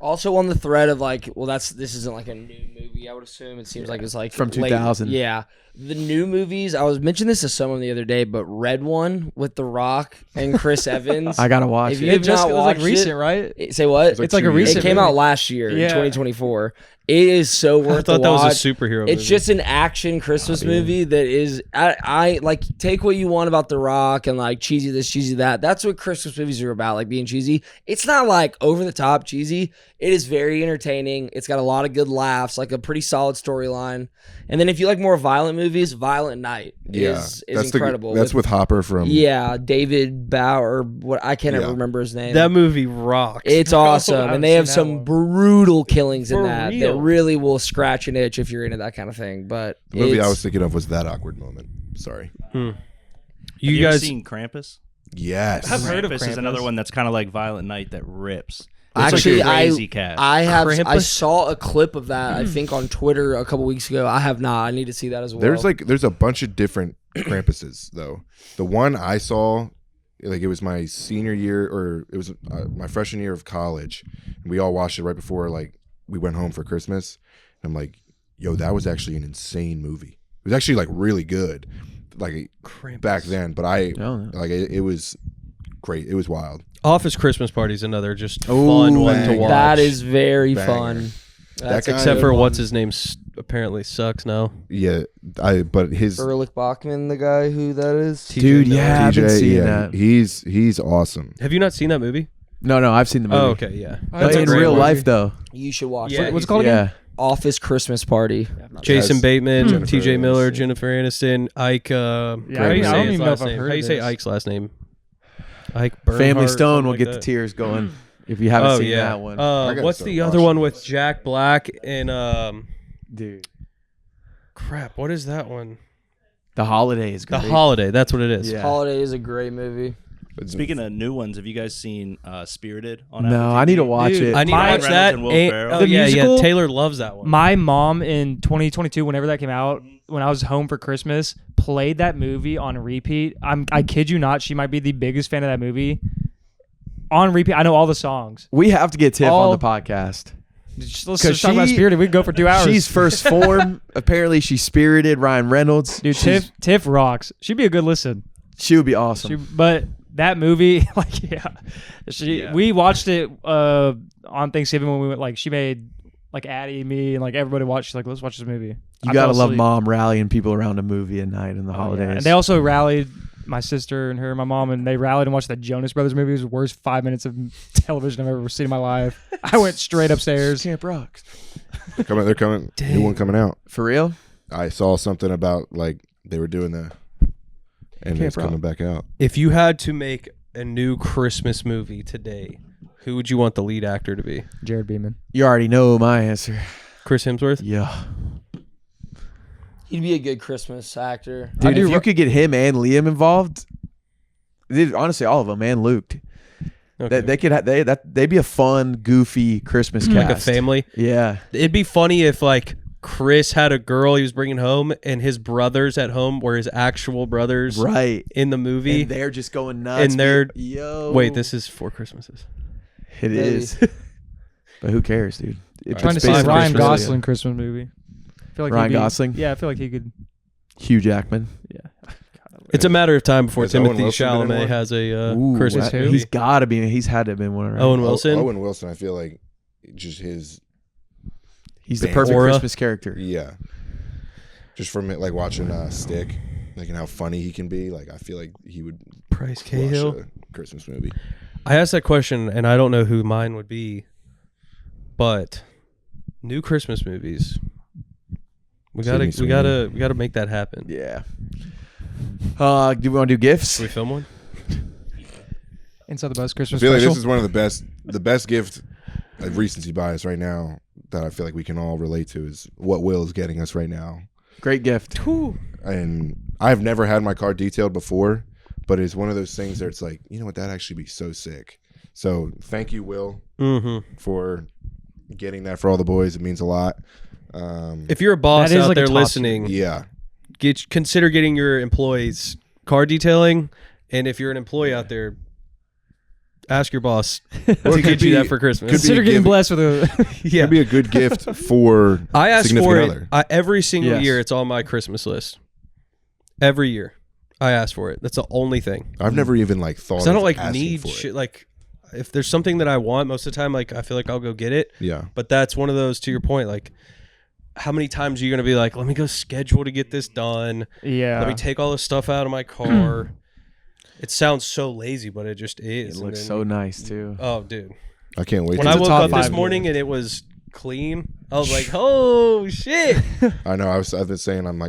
Also on the thread of like, well, this isn't like a new movie. I would assume it seems like it's like From late- 2000. Yeah, the new movies. I was mentioning this to someone the other day, but Red One with The Rock and Chris Evans. I gotta watch If it. you It have just not it was like watched recent, it- right? Say what? It's like It's like a 2 years recent It came movie. out last year in Yeah. 2024. It is so worth I thought the that was watch. a superhero movie. It's just an action Christmas movie that is I like take what you want about The Rock and like cheesy this, cheesy that. That's what Christmas movies are about, like being cheesy. It's not like over the top cheesy. It is very entertaining. It's got a lot of good laughs, like a pretty solid storyline. And then if you like more violent movies, Violent Night is that's incredible. That's with Hopper from. yeah, David Bauer. What I can't ever Yeah. remember his name. that movie rocks. It's bro. awesome, haven't and they have seen that some one. brutal killings in For that real. really will scratch an itch if you're into that kind of thing. But The movie I it's- was thinking of was That Awkward Moment. Sorry. You Have you guys ever seen Krampus? Yes. I've heard of Krampus is Krampus. another one that's kind of like Violent Night that rips. It's Actually, like a crazy cat. I Krampus? saw a clip of that. I think on Twitter a couple weeks ago. I have not. I need to see that as well. There's a bunch of different Krampuses though. The one I saw, like it was my senior year or it was my freshman year of college, and we all watched it right before like we went home for Christmas. And I'm like, yo, that was actually an insane movie. It was actually like really good, like Krampus. back then. But it was great. It was wild. Office Christmas Party is another just Ooh, fun one to banger. watch. that is very Banger. fun. That's guy- a except good for one. what's his name apparently sucks now. Yeah, but his Ehrlich Bachman, the guy who that is. Dude, yeah, I've been TJ, seeing yeah, that. he's awesome. Have you not seen that movie? No, I've seen the movie. Oh, okay, yeah. But That's a in great real movie. life though, You should watch Yeah, it. What's it called again? yeah. Office Christmas Party. Jason Yes. Bateman, Jennifer T.J. Miller, Aniston. Jennifer Aniston, Ike. Yeah, how do you I say don't his even know last if I've name? heard How do you of say this. Ike's last name? Ike Bernhardt, Family Stone something will like get the that. tears going if you haven't Oh seen yeah. that one. I gotta What's start the other watching one with this. Jack Black and Dude, crap? What is that one? The Holiday is The great. Holiday. That's what it is. Yeah. Holiday is a great movie. Speaking of new ones, have you guys seen Spirited on No, Apple I need to TV? watch Dude, it. I need to My- watch Reynolds that. and Will And- Ferrell. oh The yeah, musical? yeah. Taylor loves that one. My mom in 2022, whenever that came out, when I was home for Christmas, played that movie on repeat. I kid you not, she might be the biggest fan of that movie. On repeat, I know all the songs. We have to get Tiff All- on the podcast. Let's 'Cause just talk about she- Spirited. We could go for 2 hours. She's first form. Apparently, she's Spirited. Ryan Reynolds. Dude, She's- Tiff rocks. She'd be a good listen. She would be awesome. But that movie, like, we watched it on Thanksgiving when we went. Like, she made like Addie, me, and like everybody watched. She's like, let's watch this movie. You I gotta fell love asleep. mom rallying people around a movie at night in the Oh, holidays. yeah. And they also rallied my sister and her and my mom, and they rallied and watched the Jonas Brothers movie. It was the worst 5 minutes of television I've ever seen in my life. I went straight upstairs. Camp Rocks. They're coming. New one coming out. For real? I saw something about like they were doing the, and Camp it's coming Rock. back out. If you had to make a new Christmas movie today, who would you want the lead actor to be? Jared Beeman. You already know my answer. Chris Hemsworth? Yeah. He'd be a good Christmas actor. Dude, if you could get him and Liam involved, honestly, all of them, and Luke, Okay. they could they'd be a fun, goofy Christmas cast. like a family. Yeah. It'd be funny if like Chris had a girl he was bringing home, and his brothers at home were his actual brothers Right. in the movie. And they're just going nuts. And they're- yo. Wait, this is 4 Christmases. It Maybe. is. But who cares, dude? Alright. Trying to It's see a basically Ryan Christmas. Gosling Christmas movie. I feel like Ryan he'd be- Gosling? Yeah, I feel like he could. Hugh Jackman. Yeah. It's a matter of time before Has Owen Timothy Wilson been in Chalamet one? has a Ooh, Christmas who? movie. he's got to be. He's had to have been one. Right? Owen Wilson. Owen Wilson. I feel like just his He's the Bang. perfect Aura. Christmas character. yeah. Just from it, like watching Stick, like and how funny he can be. Like I feel like he would Bryce crush Cahill. a Christmas movie. I asked that question, and I don't know who mine would be, but new Christmas movies. We Sydney gotta make that happen. Yeah. Do we want to do gifts? Can we film one? Inside the Bus I Christmas feel like special. this is one of the best gift of recency bias right now that I feel like we can all relate to is what Will is getting us right now. Great gift. And I've never had my car detailed before, but it's one of those things that it's like, you know what, that'd actually be so sick. So thank you, Will, Mm-hmm. for getting that for all the boys. It means a lot. If you're a boss That is out like a there top listening, Yeah. consider getting your employees car detailing, and if you're an employee out there, ask your boss to get you that for Christmas. could be Consider a getting gift. blessed with a. Yeah, It'd be a good gift for I ask significant for it other. every single Yes. year. It's on my Christmas list. Every year, I ask for it. That's the only thing. I've never even like thought. 'Cause I don't of like asking need for shit. It. Like, if there's something that I want, most of the time, like I feel like I'll go get it. Yeah. But that's one of those, to your point, like, how many times are you gonna be like, let me go schedule to get this done? Yeah. Let me take all this stuff out of my car. It sounds so lazy, but it just is. It And looks then- so nice too. Oh, dude. I can't wait. When to I a woke top up this 5 morning and it was clean, I was like, oh shit. I know. I've been saying I'm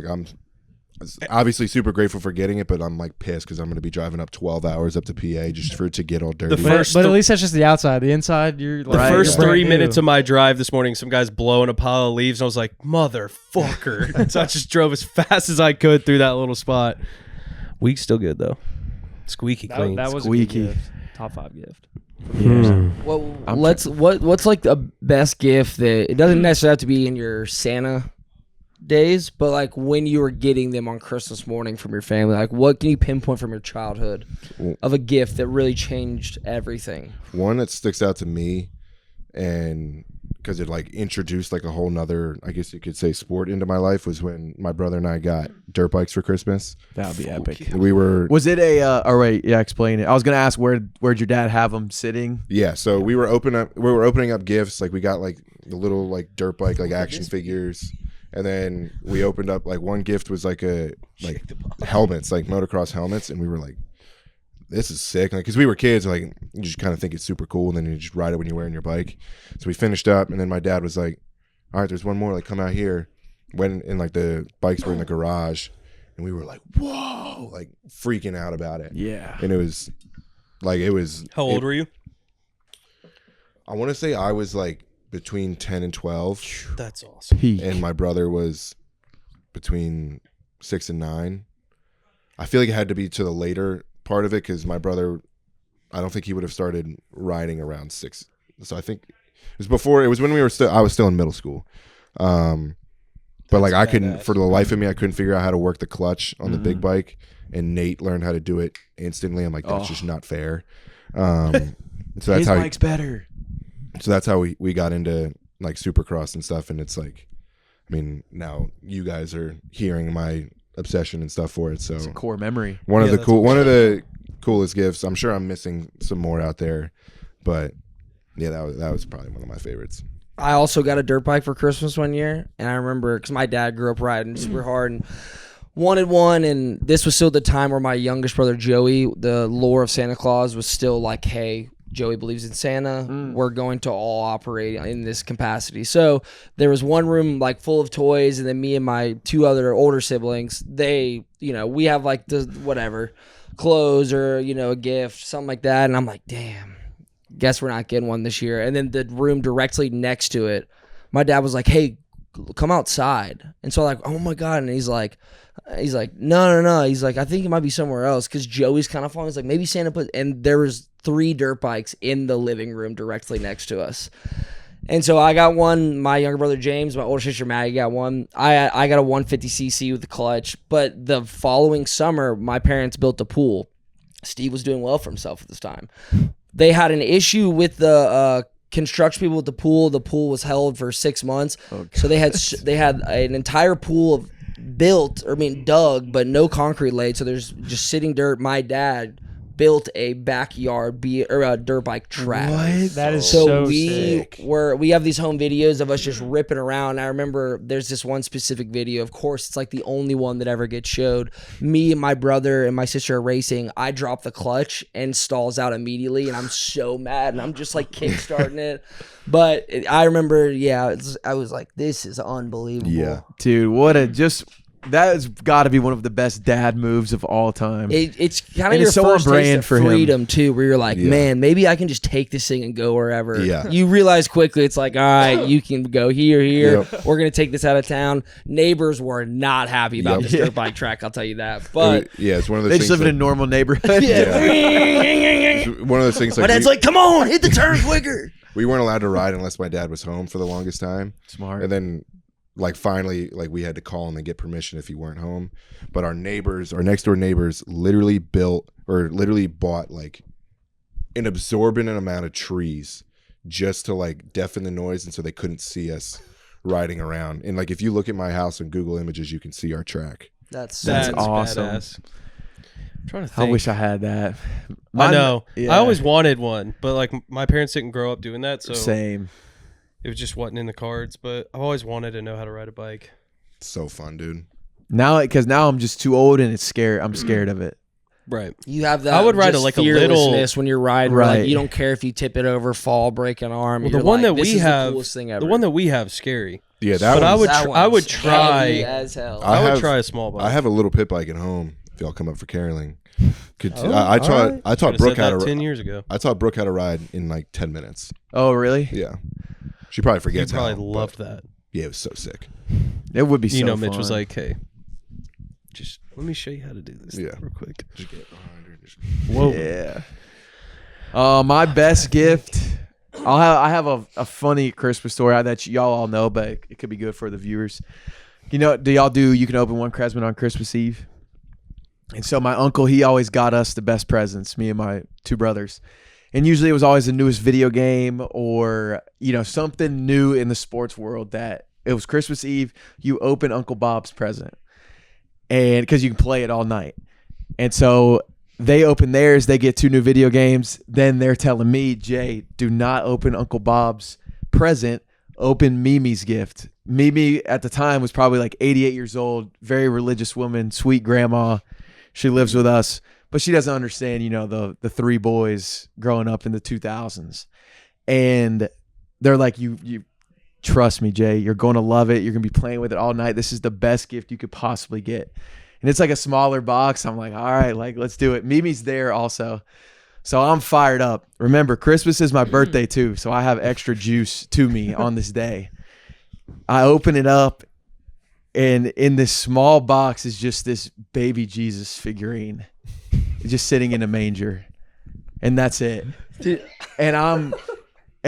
obviously super grateful for getting it, but I'm like pissed because I'm going to be driving up 12 hours up to PA just for it to get all dirty. But at least that's just the outside. The inside, you're The like, first you're brand 3 new. minutes of my drive this morning, some guys blowing a pile of leaves, and I was like, motherfucker. So I just drove as fast as I could through that little spot. Week's still good, though. Squeaky clean. That was Squeaky. a good gift. Top 5 gift. Well, what's like the best gift that it doesn't necessarily have to be in your Santa days, but like when you were getting them on Christmas morning from your family, like what can you pinpoint from your childhood of a gift that really changed everything? One that sticks out to me, and because it like introduced like a whole nother, I guess you could say, sport into my life, was when my brother and I got dirt bikes for Christmas. That would be epic. We were Was it a? Oh wait, yeah. Explain it. I was gonna ask where'd your dad have them sitting? Yeah, so we were opening up gifts. Like we got like the little like dirt bike like action figures, and then we opened up like one gift was like helmets, like motocross helmets, and we were like, this is sick. Like, because we were kids, like you just kind of think it's super cool, and then you just ride it when you're wearing your bike. So we finished up, and then my dad was like, all right, there's one more. Like, come out here. When and like the bikes were in the garage, and we were like, whoa, like freaking out about it. Yeah. And it was. How old were you? I want to say I was like between 10 and 12, That's awesome. Peak. and my brother was between 6 and 9. I feel like it had to be to the later part of it because my brother, I don't think he would have started riding around 6. So I think it was before. It was when I was still in middle school. But like I couldn't, for the life of me, I couldn't figure out how to work the clutch on the big bike, and Nate learned how to do it instantly. I'm like, that's just not fair. So that's His how. bike's better. So that's how we got into like Supercross and stuff. And it's like, I mean, now you guys are hearing my obsession and stuff for it. So It's a core memory. one of the coolest gifts. I'm sure I'm missing some more out there, but yeah, that was probably one of my favorites. I also got a dirt bike for Christmas one year, and I remember because my dad grew up riding super hard and wanted one, and this was still the time where my youngest brother Joey, the lore of Santa Claus was still like, hey, Joey believes in Santa. We're going to all operate in this capacity. So there was one room like full of toys, and then me and my 2 other older siblings, they, we have like the whatever clothes or, a gift, something like that. And I'm like, damn, guess we're not getting one this year. And then the room directly next to it, my dad was like, hey, come outside. And so I'm like, oh my God. And he's like, no. He's like, I think it might be somewhere else. Cause Joey's kind of falling. He's like, maybe Santa put, and there was 3 dirt bikes in the living room directly next to us. And so I got one. My younger brother James, my older sister Maggie got one. I got a 150cc with the clutch. But the following summer, my parents built a pool. Steve was doing well for himself at this time. They had an issue with the construction people with the pool. The pool was held for 6 months. So they had an entire pool dug, but no concrete laid. So there's just sitting dirt. My dad built a backyard dirt bike track. What? That is So sick. we have these home videos of us just ripping around. I remember there's this one specific video. Of course, it's like the only one that ever gets showed. Me and my brother and my sister are racing. I drop the clutch and stalls out immediately, and I'm so mad, and I'm just like kickstarting it. But I remember, I was like, this is unbelievable. Yeah. Dude, what a just That has got to be one of the best dad moves of all time. It's kind And of your it's so on first taste brand of for him. freedom too, where you're like, Yeah. man, maybe I can just take this thing and go wherever. Yeah. You realize quickly, it's like, all right, you can go here. Yep. We're gonna take this out of town. Neighbors were not happy about Yep. this dirt bike track. I'll tell you that. But it's one of those They things. just live in a like- normal neighborhood. it's one of those things. my Like dad's like, come on, hit the turn quicker. we weren't allowed to ride unless my dad was home for the longest time. Smart. And then like finally like we had to call him and get permission if he weren't home. But our next door neighbors literally bought like an absorbent amount of trees just to like deafen the noise and so they couldn't see us riding around. And like if you look at my house on Google Images, you can see our track. That's awesome. Badass. I'm trying to I think. wish I had that. I know. Yeah. I always wanted one, but like my parents didn't grow up doing that, so Same. it just wasn't in the cards. But I've always wanted to know how to ride a bike. It's so fun, dude. Now, because now I'm just too old and it's scary. I'm scared of it. Right. You have that. I would ride just like a little- fearlessness when you're riding. Where, Right. Like, you don't care if you tip it over, fall, break an arm. Well, You're the one like, that this we is have, the coolest thing ever. the one that we have, is scary. Yeah, that But I one's- would, That I would one's try. heavy as hell. I I would have- try a small bike. I have a little pit bike at home. If y'all come up for caroling, Oh, I taught alright. I taught Should've Brooke said how that to 10 years ago. I taught Brooke how to ride in like 10 minutes. Oh, really? Yeah, she probably You forgets. probably how, but loved that. Yeah, it was so sick. It would be so You know, Mitch fun. was like, "Hey, just let me show you how to do this Yeah. real quick." Just get behind her. Just- Whoa. Yeah. My best gift. I have a funny Christmas story that y'all all know, but it could be good for the viewers. You know, you can open one present on Christmas Eve? And so my uncle, he always got us the best presents, me and my two brothers. And usually it was always the newest video game or, you know, something new in the sports world that it was Christmas Eve. You open Uncle Bob's present and because you can play it all night. And so they open theirs, they get 2 new video games. Then they're telling me, Jay, do not open Uncle Bob's present. Open Mimi's gift. Mimi at the time was probably like 88 years old, very religious woman, sweet grandma. She lives with us, but she doesn't understand, you know, the 3 boys growing up in the 2000s. And they're like, you trust me, Jay, you're going to love it. You're going to be playing with it all night. This is the best gift you could possibly get. And it's like a smaller box. I'm like, all right, like, let's do it. Mimi's there also. So I'm fired up. Remember, Christmas is my birthday too. So I have extra juice to me on this day. I open it up. And in this small box is just this baby Jesus figurine just sitting in a manger. And that's it. And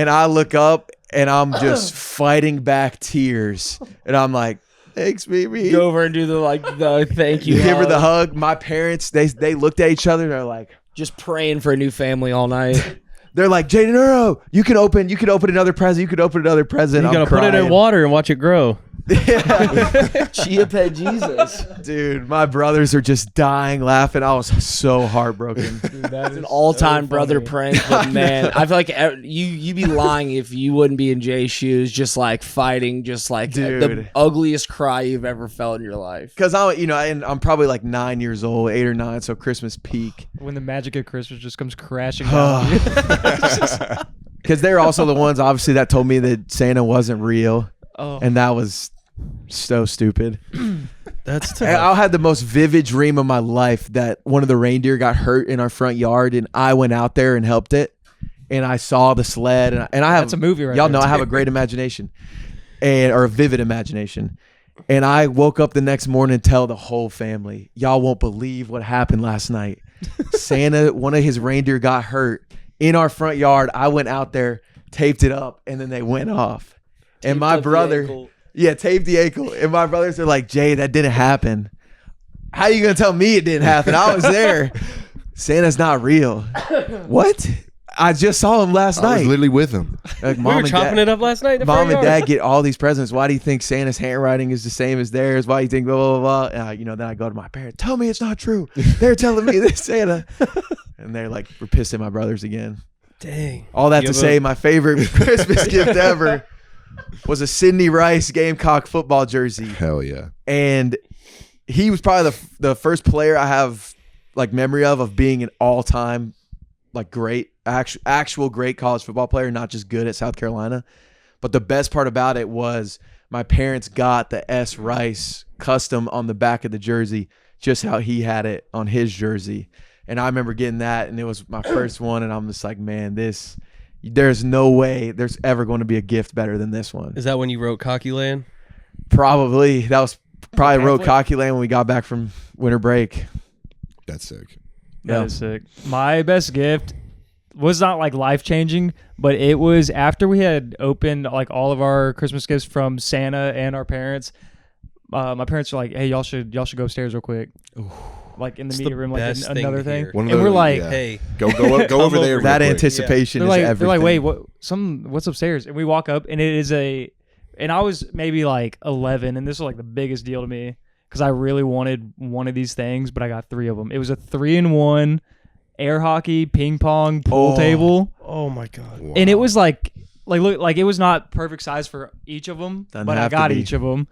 I look up and I'm just fighting back tears. And I'm like, thanks, baby. Go over and do the thank you. Give her the hug. hug. My parents, they looked at each other and they're like, Just praying for a new family all night. they're like, Jaden, no, you can open another present. You could open another present. You I'm gotta put it in crying. water and watch it grow. Chia Pet Jesus. Dude, my brothers are just dying laughing. I was so heartbroken. That's an all-time brother prank, but man, I feel like you'd be lying if you wouldn't be in Jay's shoes, just like fighting, just like the Dude. ugliest cry you've ever felt in your life. Because I'm probably like 9 years old, 8 or 9, so Christmas peak. When the magic of Christmas just comes crashing down. Because they're also the ones, obviously, that told me that Santa wasn't real, Oh, and that was so stupid. That's And I had the most vivid dream of my life that one of the reindeer got hurt in our front yard, and I went out there and helped it, and I saw the sled, and I have That's a movie right y'all there, know I have a great imagination, or a vivid imagination. And I woke up the next morning and tell the whole family, y'all won't believe what happened last night. Santa, one of his reindeer got hurt in our front yard. I went out there, taped it up, and then they went off. And my brother, taped the ankle. And my brothers are like, Jay, that didn't happen. How you going to tell me it didn't happen? I was there. Santa's not real. What? I just saw him last I was night. literally with him. Like, we were chopping it up last night. in the Mom front and yard. dad get all these presents. Why do you think Santa's handwriting is the same as theirs? Why do you think blah, blah, blah, blah? Then I go to my parents. Tell me it's not true. They're telling me this Santa. And they're like, we're pissed at my brothers again. Dang. All that You to have a- say, my favorite Christmas gift ever was a Sidney Rice Gamecock football jersey. Hell yeah. And he was probably the first player I have like memory of being an all-time like great, actual great college football player, not just good at South Carolina. But the best part about it was my parents got the S. Rice custom on the back of the jersey, just how he had it on his jersey. And I remember getting that, and it was my first one, and I'm just like, man, there's no way there's ever going to be a gift better than this one. Is that when you wrote Cocky Land? Probably. That was probably wrote Cocky Land when we got back from winter break. That's sick. That is sick. My best gift was not like life changing, but it was after we had opened like all of our Christmas gifts from Santa and our parents. My parents were like, "Hey, y'all should go upstairs real quick." Like in the media room, like another thing. And we're like, yeah. Hey, go over there. That real quick. anticipation is everything. they're like, wait, what's upstairs? And we walk up, and it is and I was maybe like 11, and this was like the biggest deal to me because I really wanted one of these things, but I got 3 of them. It was a 3-in-1 air hockey, ping pong, pool table. oh my god! Wow. And it was like it was not perfect size for each of them, but I got each of them.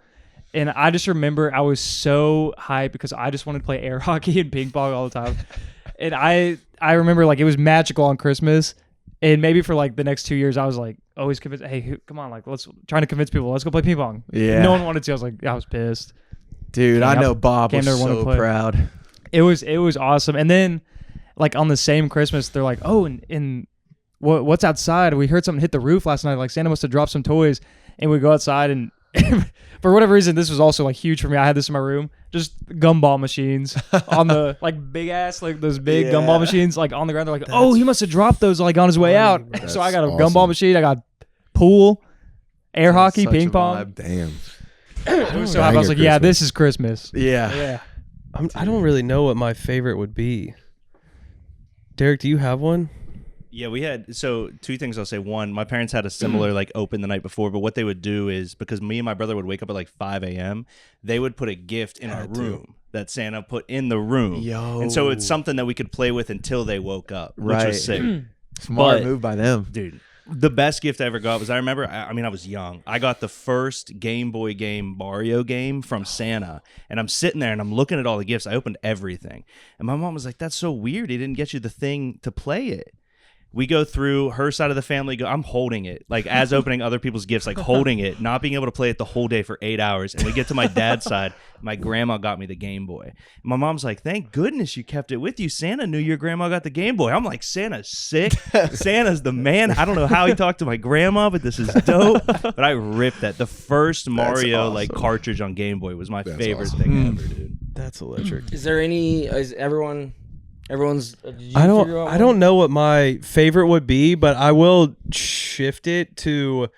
And I just remember I was so hyped because I just wanted to play air hockey and ping pong all the time. And I remember like it was magical on Christmas. And maybe for like the next 2 years, I was like always convinced, hey, come on, like trying to convince people, let's go play ping pong. Yeah. No one wanted to. I was pissed. Dude, I know Bob was so proud. It was awesome. And then like on the same Christmas, they're like, oh, and what's outside? We heard something hit the roof last night. Like Santa must have dropped some toys. And we go outside and for whatever reason, this was also like huge for me. I had this in my room, just gumball machines on the like big ass, like those big gumball machines, like on the ground. They're like, oh, he must have dropped those like on his way out. So I got a gumball machine. I got pool, air hockey, ping pong. Damn. So I was like, yeah, this is Christmas. Yeah. I don't really know what my favorite would be. Derek, do you have one? Yeah, we had, so 2 things I'll say. One, my parents had a similar like open the night before, but what they would do is, because me and my brother would wake up at like 5 a.m., they would put a gift in our room that Santa put in the room. Yo. And so it's something that we could play with until they woke up, which was sick. Smart move by them. Dude, the best gift I ever got was, I remember, I mean, I was young. I got the first Game Boy game, Mario game from Santa. And I'm sitting there and I'm looking at all the gifts. I opened everything. And my mom was like, that's so weird. He didn't get you the thing to play it. We go through her side of the family. I'm holding it, like as opening other people's gifts, like holding it, not being able to play it the whole day for 8 hours. And we get to my dad's side. My grandma got me the Game Boy. And my mom's like, thank goodness you kept it with you. Santa knew your grandma got the Game Boy. I'm like, Santa's sick. Santa's the man. I don't know how he talked to my grandma, but this is dope. But I ripped that. The first Mario like cartridge on Game Boy was my favorite thing ever, dude. That's electric. Is everyone's I don't know what my favorite would be, but I will shift it to,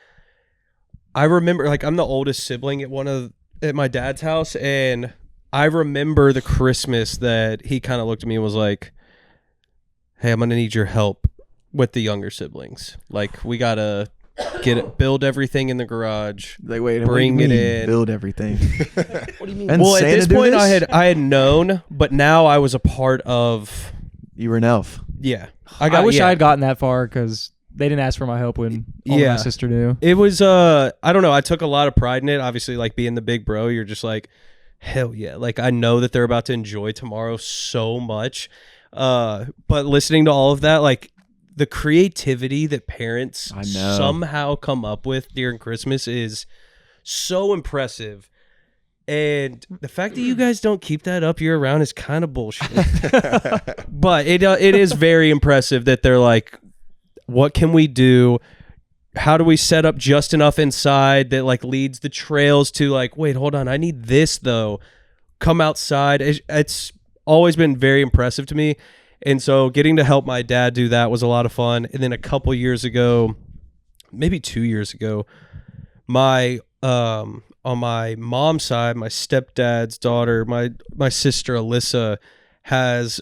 I remember, like, I'm the oldest sibling at my dad's house, and I remember the Christmas that he kind of looked at me and was like, hey, I'm gonna need your help with the younger siblings. Like, we gotta build everything in the garage. Like, wait, bring it in, build everything. What do you mean? And well, Santa at this do point, this? I had known, but now I was a part of. You were an elf. Yeah, I wish I had gotten that far because they didn't ask for my help when my sister knew. It was I don't know. I took a lot of pride in it. Obviously, like being the big bro, you're just like, hell yeah! Like I know that they're about to enjoy tomorrow so much. But listening to all of that, like the creativity that parents somehow come up with during Christmas is so impressive. And the fact that you guys don't keep that up year round is kind of bullshit. But it is very impressive that they're like, what can we do? How do we set up just enough inside that like leads the trails to like, wait, hold on, I need this though. Come outside. It's always been very impressive to me. And so getting to help my dad do that was a lot of fun. And then a couple years ago, maybe 2 years ago, on my mom's side, my stepdad's daughter, my sister Alyssa has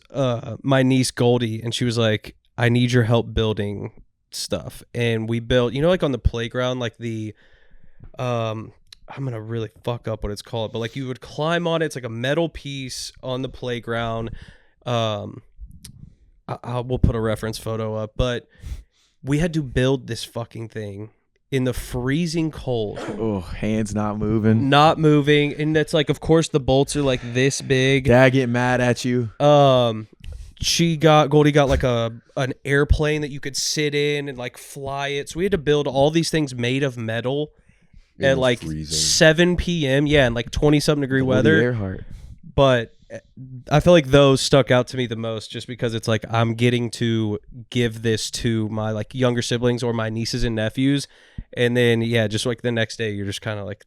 my niece Goldie, and she was like, I need your help building stuff. And we built, like on the playground, like the I'm gonna really fuck up what it's called, but like you would climb on it. It's like a metal piece on the playground. We'll put a reference photo up, but we had to build this fucking thing in the freezing cold. Oh, hands not moving. And that's like, of course, the bolts are like this big. Dad getting mad at you. Goldie got like an airplane that you could sit in and like fly it. So we had to build all these things made of metal at like freezing. 7 p.m. Yeah, and like 20-something degree Woody weather. Earhart. But I feel like those stuck out to me the most just because it's like I'm getting to give this to my like younger siblings or my nieces and nephews. And then, yeah, just like the next day, you're just kind of like,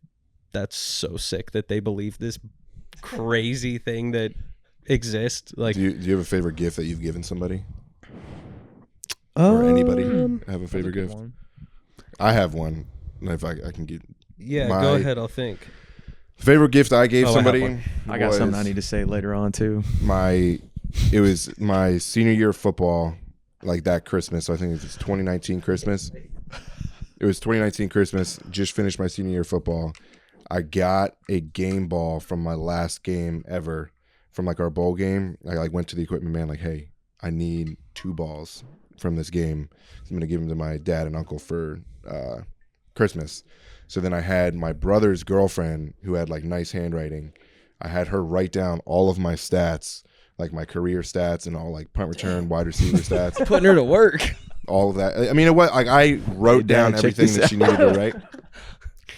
that's so sick that they believe this crazy thing that exists. Like, Do you have a favorite gift that you've given somebody? Or anybody have a favorite gift? I have one. And if I can get yeah, my go ahead. I'll think. favorite gift I gave Oh, I have somebody. one. I got something I need to say later on too. It was my senior year of football, like that Christmas. So I think it was 2019 Christmas. It was 2019 Christmas. Just finished my senior year of football. I got a game ball from my last game ever, from like our bowl game. I like went to the equipment man, like, hey, I need 2 balls from this game. So I'm gonna give them to my dad and uncle for Christmas. So then I had my brother's girlfriend who had like nice handwriting. I had her write down all of my stats, like my career stats and all like punt return, wide receiver stats, Putting her to work. all of that. I mean, it was like I wrote down Dad, check everything this that she needed to write.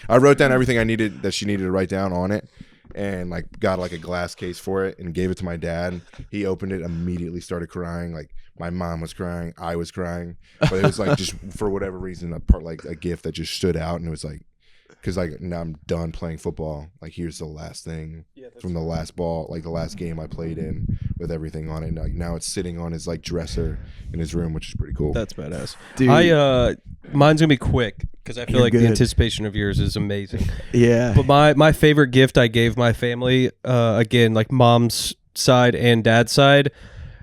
I wrote down everything that she needed to write down on it, and like got like a glass case for it and gave it to my dad. He opened it, immediately started crying. Like my mom was crying, I was crying, but it was like just for whatever reason a gift that just stood out, and it was like, because like now I'm done playing football. Like here's the last thing from the last ball, like the last game I played in with everything on it. Like now it's sitting on his like dresser in his room, which is pretty cool. That's badass. Dude. Mine's gonna be quick because I feel You're like the good. anticipation of yours is amazing. Yeah. But my favorite gift I gave my family, again, like mom's side and dad's side,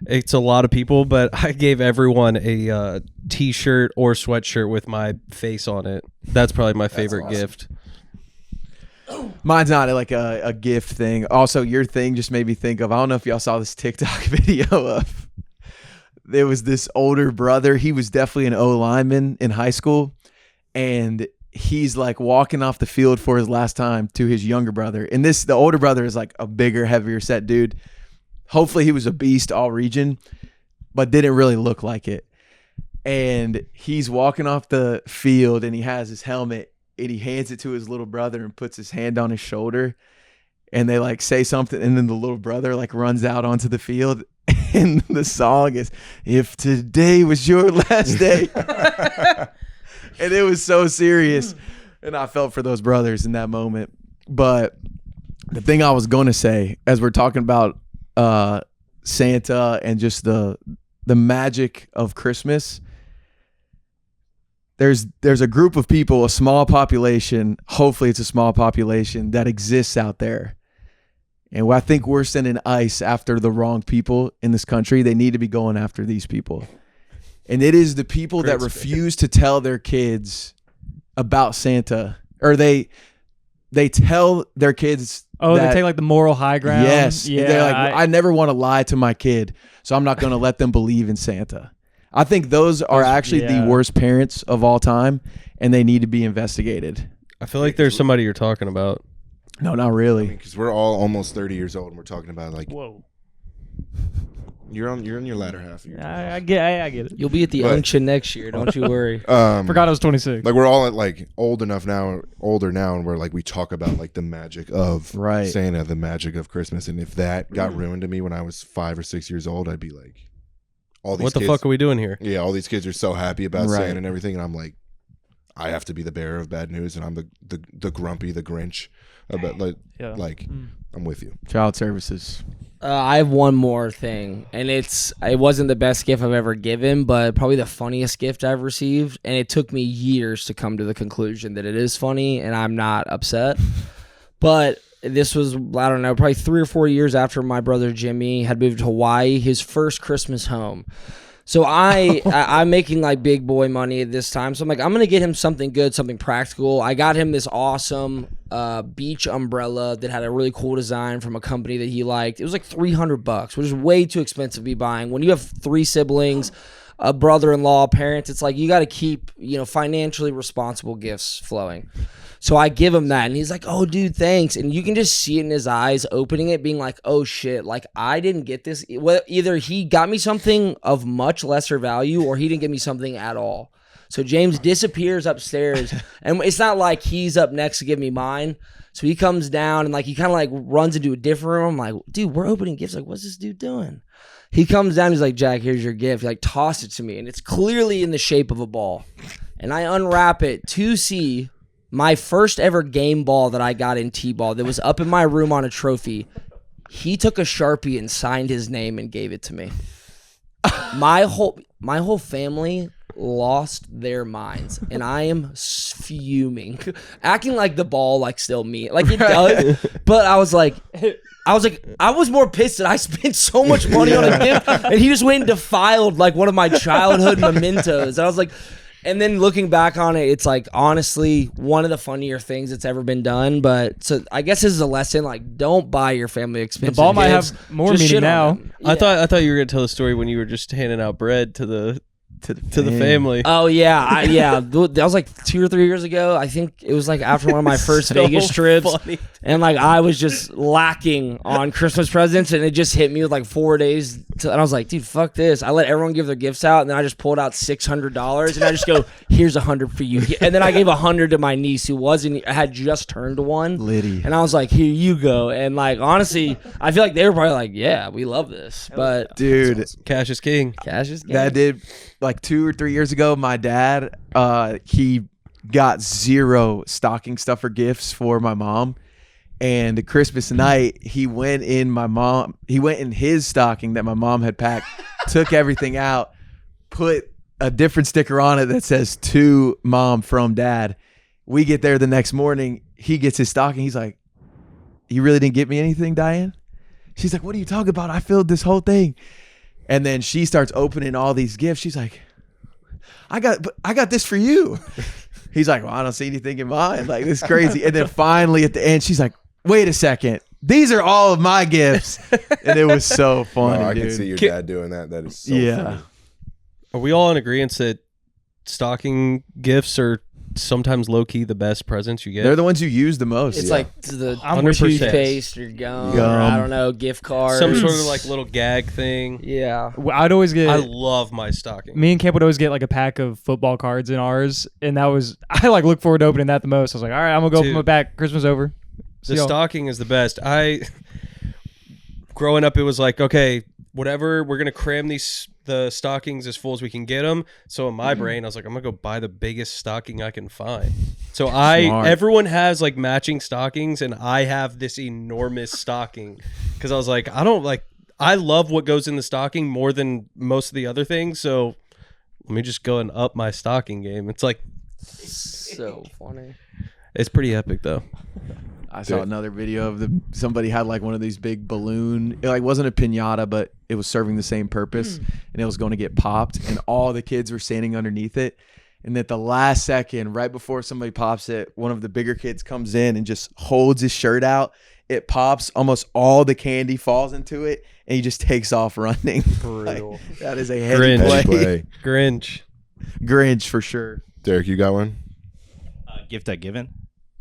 it's a lot of people, but I gave everyone a t-shirt or sweatshirt with my face on it. That's probably my favorite awesome. gift. Mine's not like a gift thing. Also, your thing just made me think of, I don't know if y'all saw this TikTok video of, there was this older brother. He was definitely an O lineman in high school. And he's like walking off the field for his last time to his younger brother. And the older brother is like a bigger, heavier set dude. Hopefully he was a beast all region, but didn't really look like it. And he's walking off the field and he has his helmet and he hands it to his little brother and puts his hand on his shoulder. And they like say something, and then the little brother like runs out onto the field. And the song is, "If today was your last day." And it was so serious. And I felt for those brothers in that moment. But the thing I was going to say, as we're talking about Santa and just the magic of Christmas, there's a group of people, a small population, hopefully it's a small population that exists out there. And I think we're sending ICE after the wrong people in this country. They need to be going after these people. And it is the people that refuse to tell their kids about Santa, or they tell their kids. Oh, that, they take like the moral high ground. Yes. Yeah. They're like, I never want to lie to my kid, so I'm not going to let them believe in Santa. I think those are actually the worst parents of all time, and they need to be investigated. I feel like there's somebody you're talking about. No, not really. Because we're all almost 30 years old, and we're talking about like Whoa. you're in your latter half. Of your I get it. You'll be at the But- unction next year. Don't you worry. Forgot I was 26. Like we're all at like older now, and we're like we talk about like the magic of Right. Santa, the magic of Christmas, and if that got ruined to me when I was 5 or 6 years old, I'd be like, all these What the kids, fuck are we doing here? Yeah, all these kids are so happy about Right. Santa and everything, and I'm like, I have to be the bearer of bad news, and I'm the grumpy, the Grinch. About Yeah. I'm with you. Child services. I have one more thing, and it wasn't the best gift I've ever given, but probably the funniest gift I've received, and it took me years to come to the conclusion that it is funny, and I'm not upset. But this was, I don't know, probably 3 or 4 years after my brother Jimmy had moved to Hawaii, his first Christmas home. So I'm making like big boy money at this time. So I'm like, I'm going to get him something good, something practical. I got him this awesome beach umbrella that had a really cool design from a company that he liked. It was like $300, which is way too expensive to be buying. When you have 3 siblings, a brother-in-law, parents, it's like you got to keep, financially responsible gifts flowing. So I give him that, and he's like, "Oh, dude, thanks." And you can just see it in his eyes, opening it, being like, "Oh shit!" Like I didn't get this. Well, either he got me something of much lesser value, or he didn't get me something at all. So James disappears upstairs, and it's not like he's up next to give me mine. So he comes down and like he kind of like runs into a different room. I'm like, "Dude, we're opening gifts. Like, what's this dude doing?" He comes down. He's like, "Jack, here's your gift." He like tossed it to me, and it's clearly in the shape of a ball. And I unwrap it to see my first ever game ball that I got in T-ball that was up in my room on a trophy. He took a Sharpie and signed his name and gave it to me. My whole family lost their minds, and I am fuming, acting like the ball like still me, like it does. But I was more pissed that I spent so much money on a gift, and he just went and defiled like one of my childhood mementos. And I was like. And then looking back on it, it's like honestly one of the funnier things that's ever been done. But so I guess this is a lesson: like, don't buy your family expensive. The ball might gifts. have more Just meaning shit on now. them. Yeah. I thought you were gonna tell the story when you were just handing out bread to the family. Oh yeah, that was like 2 or 3 years ago. I think it was like after one of my first So Vegas trips, funny. and like I was just lacking on Christmas presents, and it just hit me with like 4 days. And I was like, dude, fuck this. I let everyone give their gifts out, and then I just pulled out $600, and I just go, here's $100 for you. And then I gave $100 to my niece who had just turned 1, Liddy. and I was like, here you go. And like honestly, I feel like they were probably like, yeah, we love this, but Dude, Cash is king. cash is that did like 2 or 3 years ago. My dad, he got 0 stocking stuffer gifts for my mom. And Christmas night, he went in his stocking that my mom had packed, took everything out, put a different sticker on it that says to mom from dad. We get there the next morning. He gets his stocking. He's like, "You really didn't get me anything, Diane?" She's like, "What are you talking about? I filled this whole thing." And then she starts opening all these gifts. She's like, I got this for you. He's like, "Well, I don't see anything in mine. Like, this is crazy." And then finally at the end, she's like, "Wait a second. These are all of my gifts." And it was so funny, I dude. can see your dad doing that. That is so funny. Are we all in agreement that stocking gifts are sometimes low-key the best presents you get? They're the ones you use the most. It's Yeah. like the 100%. toothpaste or gum, or Gum. I don't know, gift cards. Some sort of like little gag thing. Yeah. I'd always get. I love my stocking. Me and Camp would always get like a pack of football cards in ours, and that was I like look forward to opening that the most. I was like, all right, I'm gonna go open Dude. my pack. Christmas over. The See y'all. stocking is the best. Growing up, it was like, okay, whatever, we're gonna cram the stockings as full as we can get them. So in my brain, I was like, I'm gonna go buy the biggest stocking I can find. So Smart. everyone has like matching stockings, and I have this enormous stocking because I was like, I love what goes in the stocking more than most of the other things. So let me just go and up my stocking game. It's like, So funny. it's pretty epic though. I saw another video of somebody had like one of these big balloon. It like wasn't a piñata, but it was serving the same purpose, and it was going to get popped, and all the kids were standing underneath it. And at the last second, right before somebody pops it, one of the bigger kids comes in and just holds his shirt out. It pops, almost all the candy falls into it, and he just takes off running. Like, that is a heady Grinch. play. Grinch. Grinch for sure. Derek, you got one? Gift I given.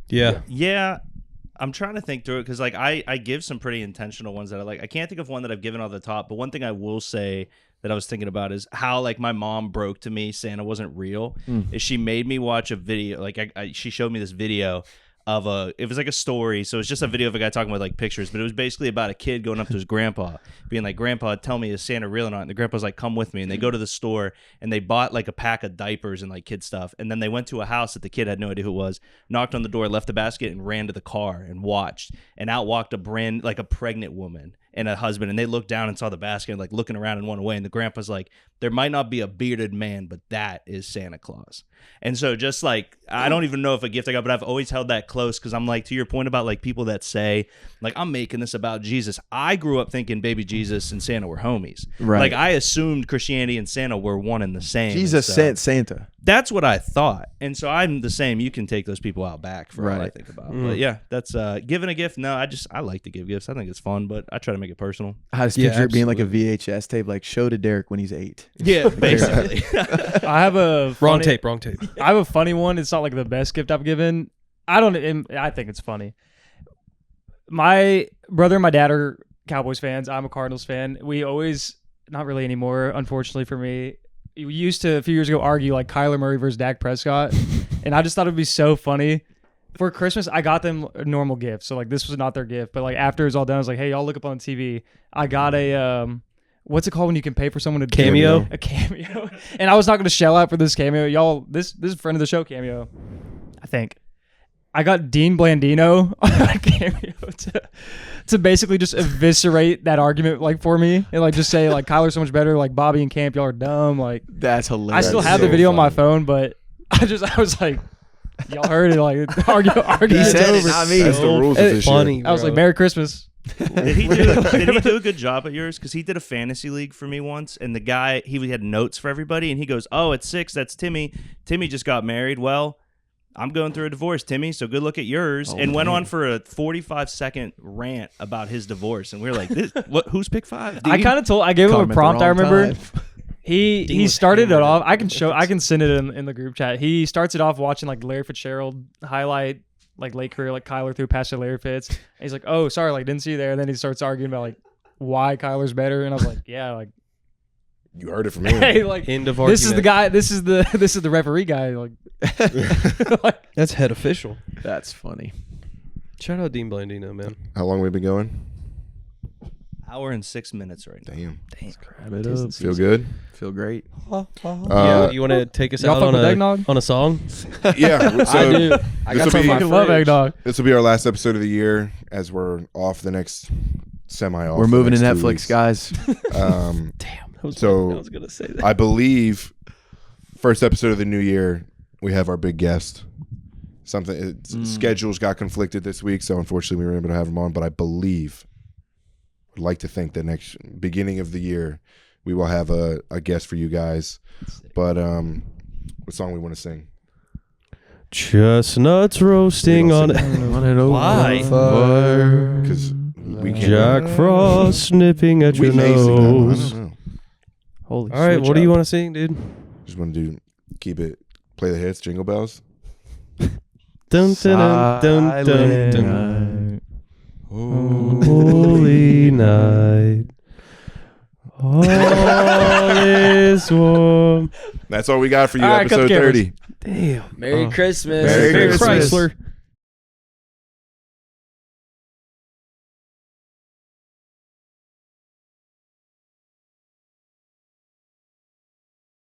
Yeah. I'm trying to think through it because like I give some pretty intentional ones that I like. I can't think of one that I've given off the top, but one thing I will say that I was thinking about is how like my mom broke to me Santa wasn't real. Is she made me watch a video, like she showed me this video of it was like a story, so it's just a video of a guy talking about like pictures, but it was basically about a kid going up to his grandpa being like, "Grandpa, tell me, is Santa real or not?" And the grandpa's like, "Come with me." And they go to the store and they bought like a pack of diapers and like kid stuff, and then they went to a house that the kid had no idea who it was, knocked on the door, left the basket, and ran to the car and watched, and out walked a pregnant woman and a husband, and they looked down and saw the basket, like looking around and went away, and the grandpa's like, "There might not be a bearded man, but that is Santa Claus." And so just like, I don't even know if a gift I got, but I've always held that close because I'm like, to your point about like people that say like, I'm making this about Jesus. I grew up thinking baby Jesus and Santa were homies. Right. Like I assumed Christianity and Santa were one and the same. Jesus And so sent Santa. That's what I thought. And so I'm the same. You can take those people out back for all I Right. think about. But yeah, that's giving a gift. No, I like to give gifts. I think it's fun, but I try to make it personal. I just Yeah, picture it being like a VHS tape, like show to Derek when he's 8. Yeah, basically. I have a Wrong funny- tape. I have a funny one. It's not like the best gift I've given. I think it's funny. My brother and my dad are Cowboys fans. I'm a Cardinals fan. We always, not really anymore, unfortunately for me. We used to a few years ago argue like Kyler Murray versus Dak Prescott, and I just thought it'd be so funny. For Christmas, I got them a normal gift, so like this was not their gift. But like after it was all done, I was like, "Hey, y'all look up on the TV." I got a what's it called when you can pay for someone to Cameo? A cameo. And I was not going to shell out for this cameo, y'all. This is a friend of the show cameo, I think. I got Dean Blandino a cameo to basically just eviscerate that argument like for me and like just say like Kyler's so much better, like Bobby and Camp, y'all are dumb. Like That's hilarious. I still have the video on my phone, but I was like, y'all heard it, like argue He said it, not me. That's the rules of this funny. shit. I was like, Merry Christmas. Did he do a good job at yours? Because he did a fantasy league for me once, and the guy, he had notes for everybody, and he goes, "Oh, it's 6. That's Timmy. Timmy just got married. Well, I'm going through a divorce, Timmy, so good look at yours." And went on for a 45-second rant about his divorce, and we were like, "Who's pick 5?" I gave him a prompt. I remember he started it off. I can send it in the group chat. He starts it off watching like Larry Fitzgerald highlight, like late career, like Kyler threw past to Larry Fitz. And he's like, "Oh, sorry, like didn't see you there." And then he starts arguing about like why Kyler's better, and I was like, "Yeah, like You heard it from me. hey, like End of this is the argument. guy. This is the referee guy." Like, That's head official. That's funny. Shout out Dean Blandino, man. How long we been going? Hour and 6 minutes right now. Damn. Grab it up. Feel good? Feel great. Yeah, you want to take us y'all out fuck on with eggnog? a song? Yeah. So I do. I this got will some be- in my Fucking love fridge. eggnog. this will be our last episode of the year as we're off the next semi-off. We're moving to the next 2 Netflix, weeks. guys. Damn. I So- was gonna say that. I believe first episode of the new year, we have our big guest. Schedules got conflicted this week, so unfortunately we were able to have him on. But I believe, I'd like to think that next beginning of the year, we will have a guest for you guys. But what song we want to sing? Chestnuts roasting on Why? Because we can't. Jack Frost nipping at We your may sing that one. I nose. don't know. Holy All right, what do you want to sing, dude? Just want to keep it, play the hits, Jingle Bells. Dun, dun, dun, dun, dun. Holy night. All is warm. That's all we got for you, All right, cut episode the cameras. 30. Damn. Merry Christmas. Merry Merry Christmas. Chrysler.